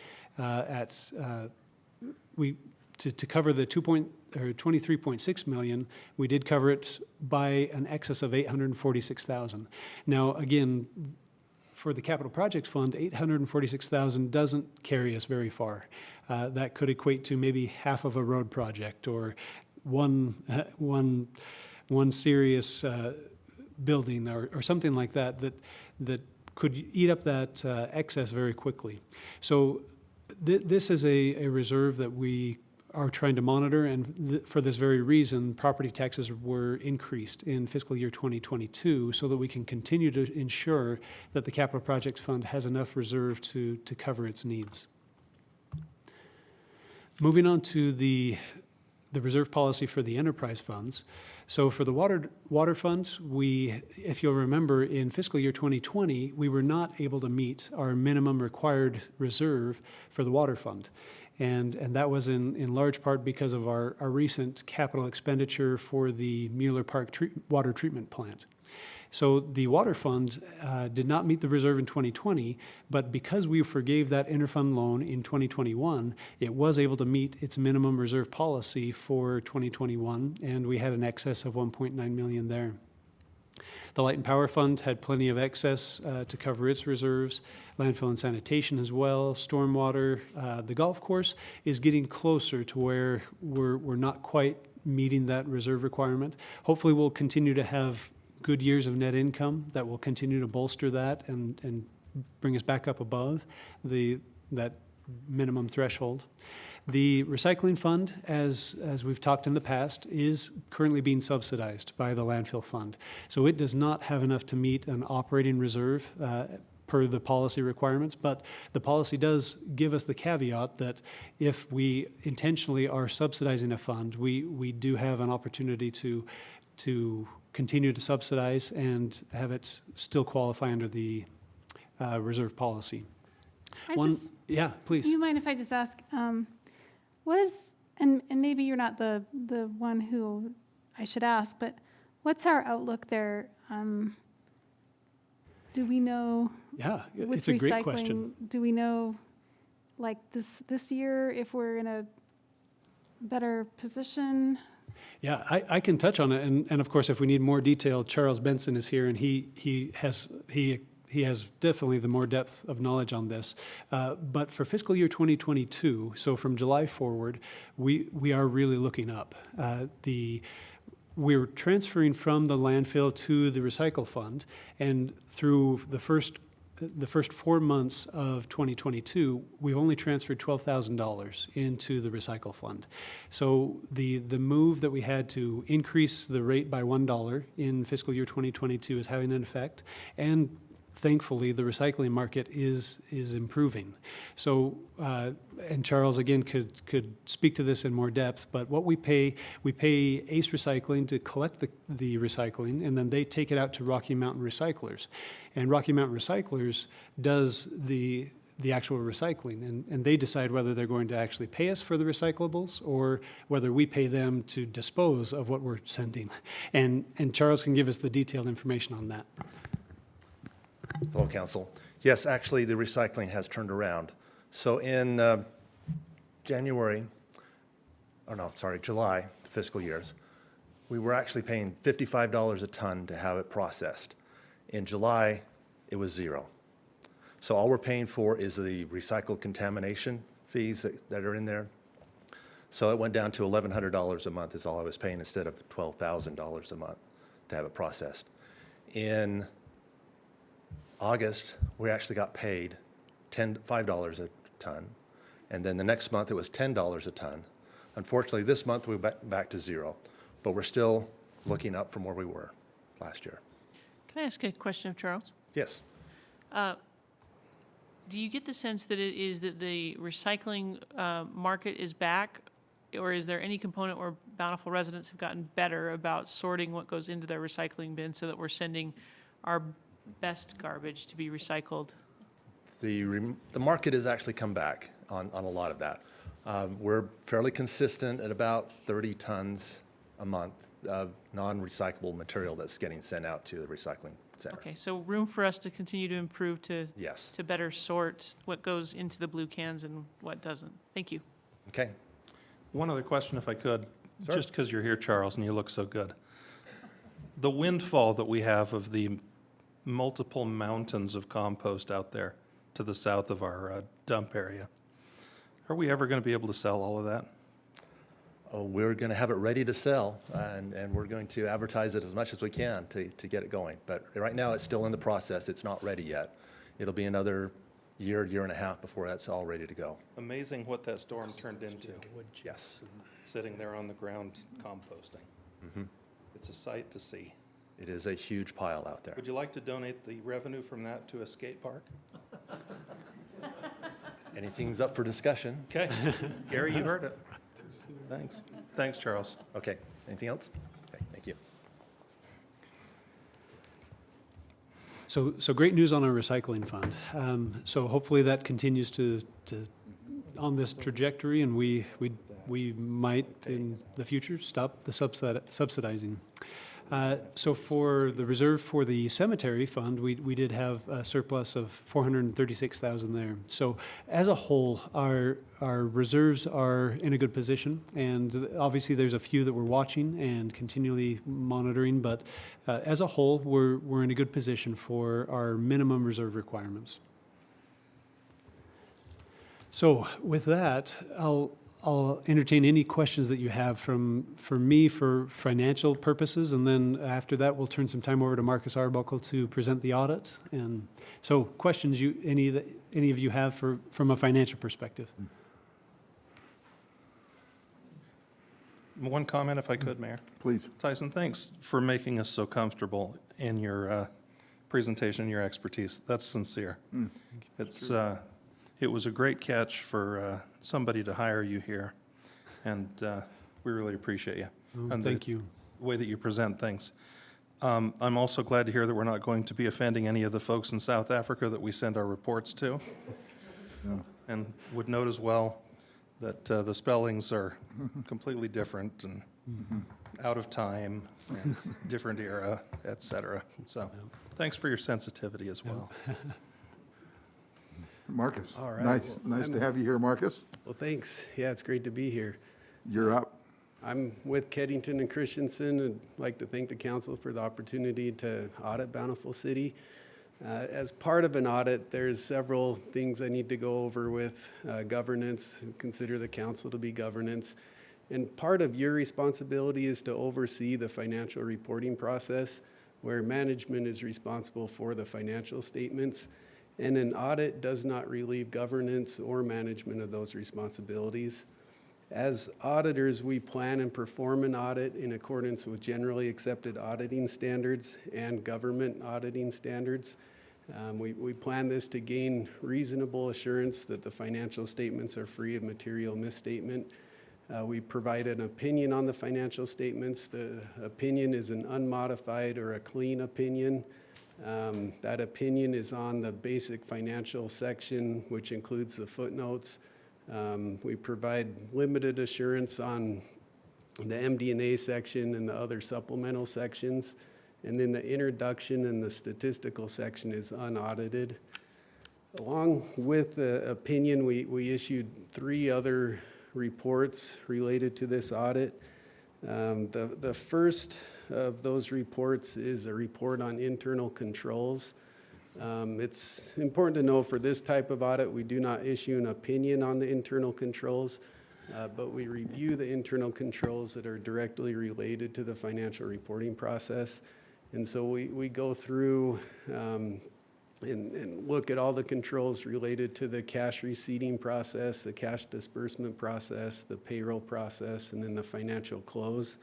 to cover the $23.6 million. We did cover it by an excess of $846,000. Now, again, for the capital projects fund, $846,000 doesn't carry us very far. That could equate to maybe half of a road project or one serious building or something like that could eat up that excess very quickly. So this is a reserve that we are trying to monitor, and for this very reason, property taxes were increased in fiscal year 2022 so that we can continue to ensure that the capital projects fund has enough reserve to cover its needs. Moving on to the reserve policy for the enterprise funds. So for the water fund, if you'll remember, in fiscal year 2020, we were not able to meet our minimum required reserve for the water fund. And that was in large part because of our recent capital expenditure for the Mueller Park water treatment plant. So the water fund did not meet the reserve in 2020, but because we forgave that interfund loan in 2021, it was able to meet its minimum reserve policy for 2021, and we had an excess of $1.9 million there. The Light and Power Fund had plenty of excess to cover its reserves, landfill and sanitation as well, stormwater. The golf course is getting closer to where we're not quite meeting that reserve requirement. Hopefully, we'll continue to have good years of net income that will continue to bolster that and bring us back up above that minimum threshold. The recycling fund, as we've talked in the past, is currently being subsidized by the landfill fund. So it does not have enough to meet an operating reserve per the policy requirements, but the policy does give us the caveat that if we intentionally are subsidizing a fund, we do have an opportunity to continue to subsidize and have it still qualify under the reserve policy. Yeah, please. Do you mind if I just ask, what is, and maybe you're not the one who I should ask, but what's our outlook there? Do we know? Yeah, with it's a great recycling, question. Do we know, like this year, if we're in a better position? Yeah, I can touch on it, and of course, if we need more detail, Charles Benson is here, and he has definitely the more depth of knowledge on this. But for fiscal year 2022, so from July forward, we are really looking up. We're transferring from the landfill to the recycle fund, and through the first 4 months of 2022, we've only transferred $12,000 into the recycle fund. So the move that we had to increase the rate by $1 in fiscal year 2022 is having an effect, and thankfully, the recycling market is improving. So, and Charles, again, could speak to this in more depth, but what we pay Ace Recycling to collect the recycling, and then they take it out to Rocky Mountain Recyclers. And Rocky Mountain Recyclers does the actual recycling, and they decide whether they're going to actually pay us for the recyclables or whether we pay them to dispose of what we're sending. And Charles can give us the detailed information on that. Hello, Council. Yes, actually, the recycling has turned around. So in July, the fiscal years, we were actually paying $55 a ton to have it processed. In July, it was $0. So all we're paying for is the recycled contamination fees that are in there. So it went down to $1,100 a month is all I was paying instead of $12,000 a month to have it processed. In August, we actually got paid $5 a ton, and then the next month it was $10 a ton. Unfortunately, this month we're back to $0, but we're still looking up from where we were last year. Can I ask a question of Charles? Yes. Do you get the sense that it is that the recycling market is back, or is there any component where Bountiful residents have gotten better about sorting what goes into their recycling bin so that we're sending our best garbage to be recycled? The market has actually come back on a lot of that. We're fairly consistent at about 30 tons a month of non-recyclable material that's getting sent out to the recycling center. Okay, so room for us to continue to improve Yes. to better sort what goes into the blue cans and what doesn't. Thank you. Okay. One other question, if I could, Sure. just because you're here, Charles, and you look so good. The windfall that we have of the multiple mountains of compost out there to the south of our dump area, are we ever going to be able to sell all of that? Oh, we're going to have it ready to sell, and we're going to advertise it as much as we can to get it going. But right now, it's still in the process. It's not ready yet. It'll be another year and a half before that's all ready to go. Amazing what that storm turned into. Yes. Sitting there on the ground composting. Mm-hmm. It's a sight to see. It is a huge pile out there. Would you like to donate the revenue from that to a skate park? Anything's up for discussion. Okay. Gary, you heard it. Thanks. Thanks, Charles. Okay. Anything else? Okay, thank you. So great news on our recycling fund. So hopefully that continues to on this trajectory, and we might in the future stop the subsidizing. So for the reserve for the cemetery fund, we did have a surplus of 436,000 there. So as a whole, our reserves are in a good position, and obviously there's a few that we're watching and continually monitoring, but as a whole, we're in a good position for our minimum reserve requirements. So with that, I'll entertain any questions that you have for me for financial purposes, and then after that, we'll turn some time over to Marcus Arbuckle to present the audit. And so questions any of you have from a financial perspective? One comment, if I could, Mayor. Please. Tyson, thanks for making us so comfortable in your presentation, your expertise. That's sincere. It was a great catch for somebody to hire you here, and we really appreciate you. And Thank you. the way that you present things. I'm also glad to hear that we're not going to be offending any of the folks in South Africa that we send our reports to. And would note as well that the spellings are completely different and out of time and different era, et cetera. So thanks for your sensitivity as well. Marcus. All right. Nice to have you here, Marcus. Well, thanks. Yeah, it's great to be here. You're up. I'm with Keddington and Christensen, and I'd like to thank the council for the opportunity to audit Bountiful City. As part of an audit, there's several things I need to go over with governance, consider the council to be governance. And part of your responsibility is to oversee the financial reporting process, where management is responsible for the financial statements. And an audit does not relieve governance or management of those responsibilities. As auditors, we plan and perform an audit in accordance with generally accepted auditing standards and government auditing standards. We plan this to gain reasonable assurance that the financial statements are free of material misstatement. We provide an opinion on the financial statements. The opinion is an unmodified or a clean opinion. That opinion is on the basic financial section, which includes the footnotes. We provide limited assurance on the MD&A section and the other supplemental sections. And then the introduction and the statistical section is unaudited. Along with the opinion, we issued 3 other reports related to this audit. The first of those reports is a report on internal controls. It's important to know for this type of audit, we do not issue an opinion on the internal controls, but we review the internal controls that are directly related to the financial reporting process. And so we go through and look at all the controls related to the cash receipting process, the cash disbursement process, the payroll process, and then the financial close.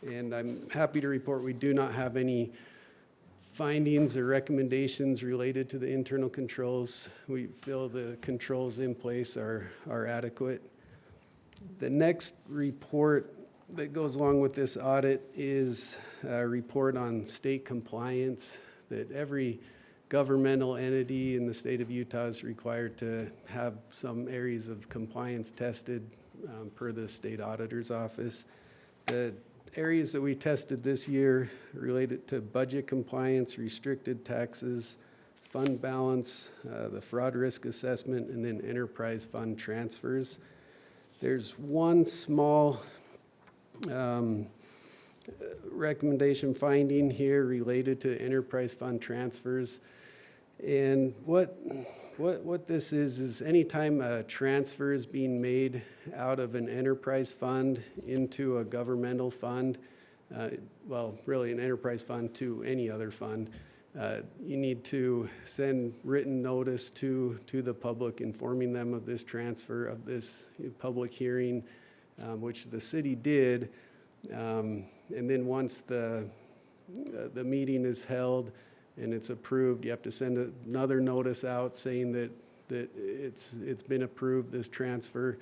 And I'm happy to report we do not have any findings or recommendations related to the internal controls. We feel the controls in place are adequate. The next report that goes along with this audit is a report on state compliance, that every governmental entity in the state of Utah is required to have some areas of compliance tested per the state auditor's office. The areas that we tested this year related to budget compliance, restricted taxes, fund balance, the fraud risk assessment, and then enterprise fund transfers. There's one small recommendation finding here related to enterprise fund transfers. And what this is anytime a transfer is being made out of an enterprise fund into a governmental fund, well, really an enterprise fund to any other fund, you need to send written notice to the public informing them of this transfer, of this public hearing, which the city did. And then once the meeting is held and it's approved, you have to send another notice out saying that it's been approved, this transfer.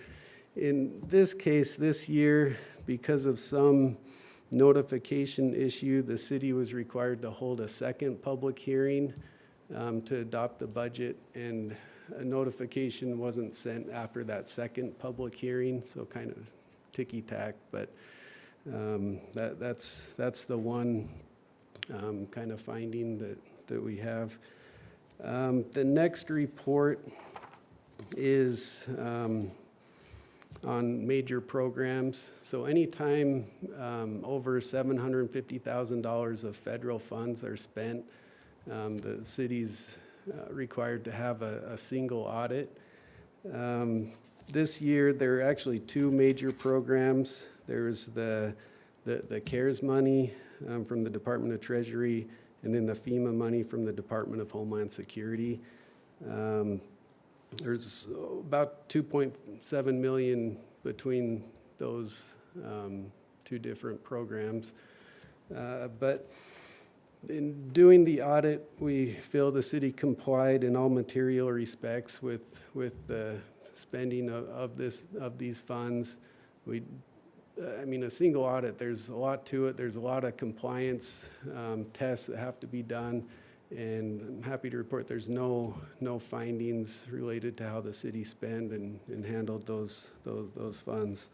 In this case, this year, because of some notification issue, the city was required to hold a second public hearing to adopt the budget, and a notification wasn't sent after that second public hearing, so kind of ticky-tack. But That's the one kind of finding that we have. The next report is on major programs. So anytime over $750,000 of federal funds are spent, the city's required to have a single audit. This year, there are actually two major programs. There's the CARES money from the Department of Treasury, and then the FEMA money from the Department of Homeland Security. There's about 2.7 million between those two different programs. But in doing the audit, we feel the city complied in all material respects with the spending of these funds. I mean, a single audit, there's a lot to it. There's a lot of compliance tests that have to be done. And I'm happy to report there's no findings related to how the city spent and handled those funds.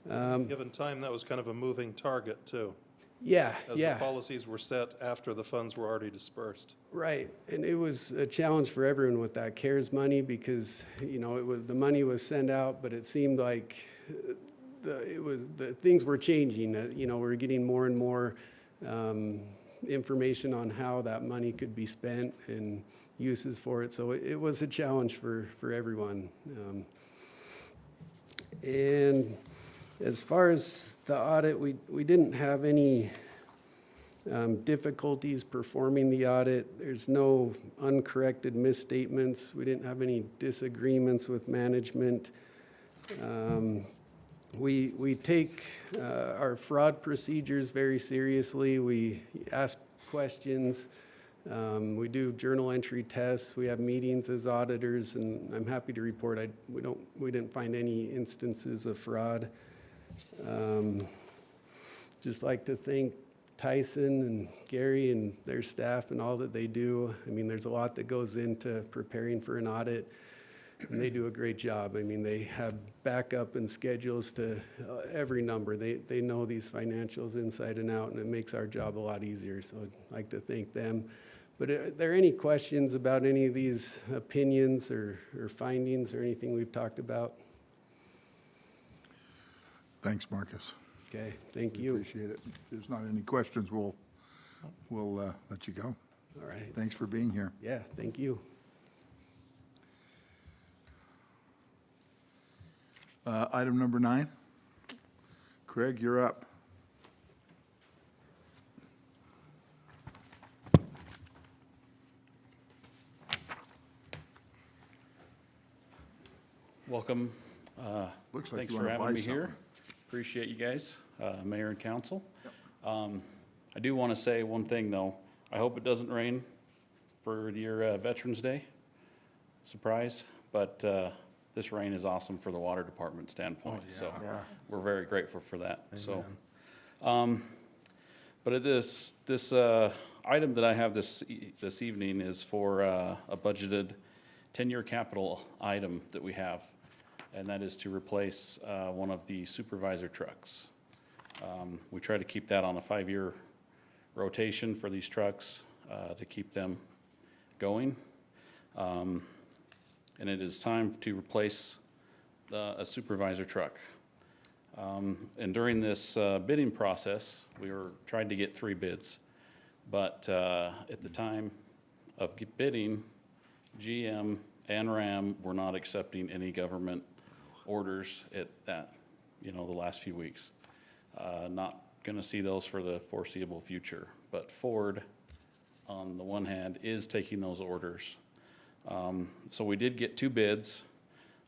Given time, that was kind of a moving target too. Yeah, As the policies were set after the funds were already dispersed. Right, and it was a challenge for everyone with that CARES money because, you know, the money was sent out, but it seemed like the things were changing. You know, we were getting more and more information on how that money could be spent and uses for it. So it was a challenge for everyone. And as far as the audit, we didn't have any difficulties performing the audit. There's no uncorrected misstatements. We didn't have any disagreements with management. We take our fraud procedures very seriously. We ask questions. We do journal entry tests. We have meetings as auditors, and I'm happy to report we didn't find any instances of fraud. Just like to thank Tyson and Gary and their staff and all that they do. I mean, there's a lot that goes into preparing for an audit, and they do a great job. I mean, they have backup and schedules to every number. They know these financials inside and out, and it makes our job a lot easier. So I'd like to thank them. But are there any questions about any of these opinions or findings or anything we've talked about? Thanks, Marcus. Okay, thank you. Appreciate it. If there's not any questions, we'll let you go. All right. Thanks for being here. Yeah, thank you. Item number 9. Craig, you're up. Welcome. Looks like Thanks you for wanna buy having me here. something. Appreciate you guys, Mayor and Council. I do want to say one thing, though. I hope it doesn't rain for your Veterans Day. Surprise. But this rain is awesome for the water department standpoint. So we're very grateful for that. So, but this item that I have this evening is for a budgeted 10-year capital item that we have, and that is to replace one of the supervisor trucks. We try to keep that on a 5-year rotation for these trucks to keep them going. And it is time to replace a supervisor truck. And during this bidding process, we were trying to get 3 bids. But at the time of bidding, GM and Ram were not accepting any government orders at that, the last few weeks. Not gonna see those for the foreseeable future. But Ford, on the one hand, is taking those orders. So we did get 2 bids.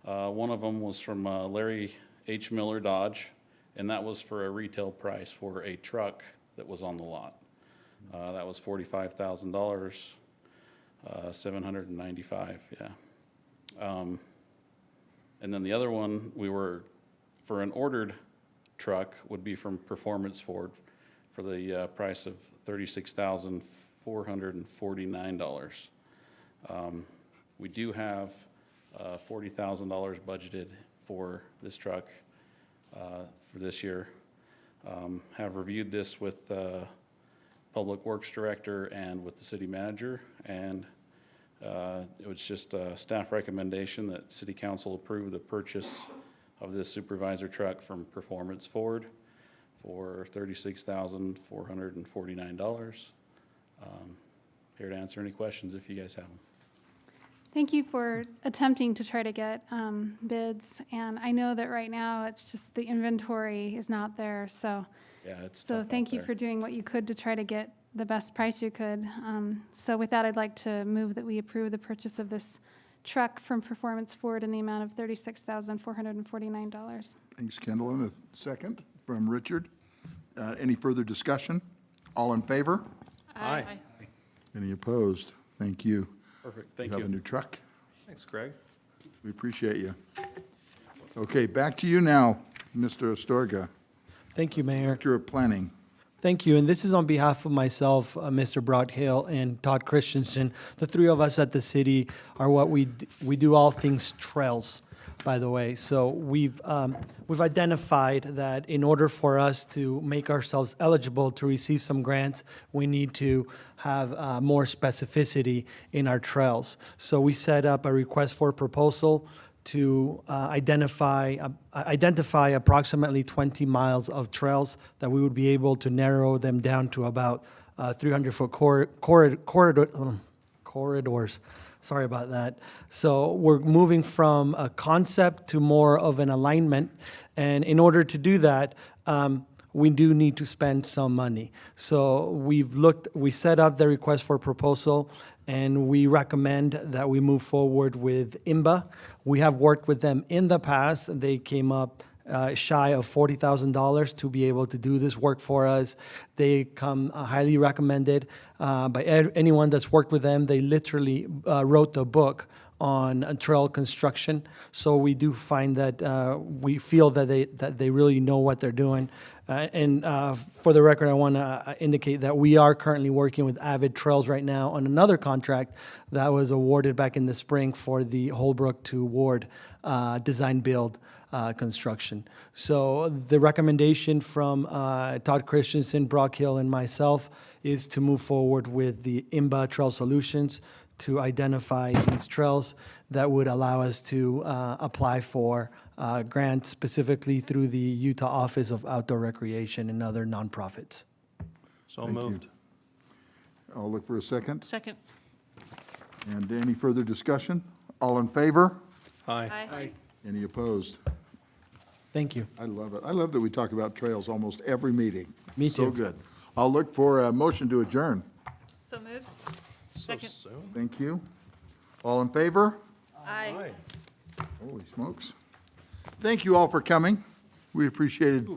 One of them was from Larry H. Miller Dodge, and that was for a retail price for a truck that was on the lot. That was $45,000, $795, yeah. And then the other one, for an ordered truck, would be from Performance Ford for the price of $36,449. We do have $40,000 budgeted for this truck for this year. Have reviewed this with Public Works Director and with the city manager, and it was just a staff recommendation that City Council approve the purchase of this supervisor truck from Performance Ford for $36,449. Here to answer any questions if you guys have them. Thank you for attempting to try to get bids, and I know that right now, it's just the inventory is not there, so. Yeah, it's So tough out thank you there. for doing what you could to try to get the best price you could. So with that, I'd like to move that we approve the purchase of this truck from Performance Ford in the amount of $36,449. Thanks, Kendall. And a second from Richard. Any further discussion? All in favor? Aye. Any opposed? Thank you. Perfect, thank You have a you. new truck. Thanks, Greg. We appreciate you. Okay, back to you now, Mr. Astorga, Thank you, Mayor. Director of Planning. Thank you, and this is on behalf of myself, Mr. Brockhill, and Todd Christensen. The three of us at the city are what we do all things trails, by the way. So we've identified that in order for us to make ourselves eligible to receive some grants, we need to have more specificity in our trails. So we set up a request for proposal to identify approximately 20 miles of trails that we would be able to narrow them down to about 300-foot corridors. Sorry about that. So we're moving from a concept to more of an alignment. And in order to do that, we do need to spend some money. So we set up the request for proposal, and we recommend that we move forward with IMBA. We have worked with them in the past. They came up shy of $40,000 to be able to do this work for us. They come highly recommended by anyone that's worked with them. They literally wrote the book on trail construction. So we do find that we feel that they really know what they're doing. And for the record, I want to indicate that we are currently working with Avid Trails right now on another contract that was awarded back in the spring for the Holbrook to Ward design build construction. So the recommendation from Todd Christensen, Brockhill, and myself is to move forward with the IMBA Trail Solutions to identify these trails that would allow us to apply for grants specifically through the Utah Office of Outdoor Recreation and other nonprofits. So Thank you. moved. I'll look for a second. Second. And any further discussion? All in favor? Aye. Any opposed? Thank you. I love it. I love that we talk about trails almost every meeting. Me So too. good. I'll look for a motion to adjourn. So moved? So Second. soon? Thank you. All in favor? Aye. Holy smokes. Thank you all for coming. We appreciated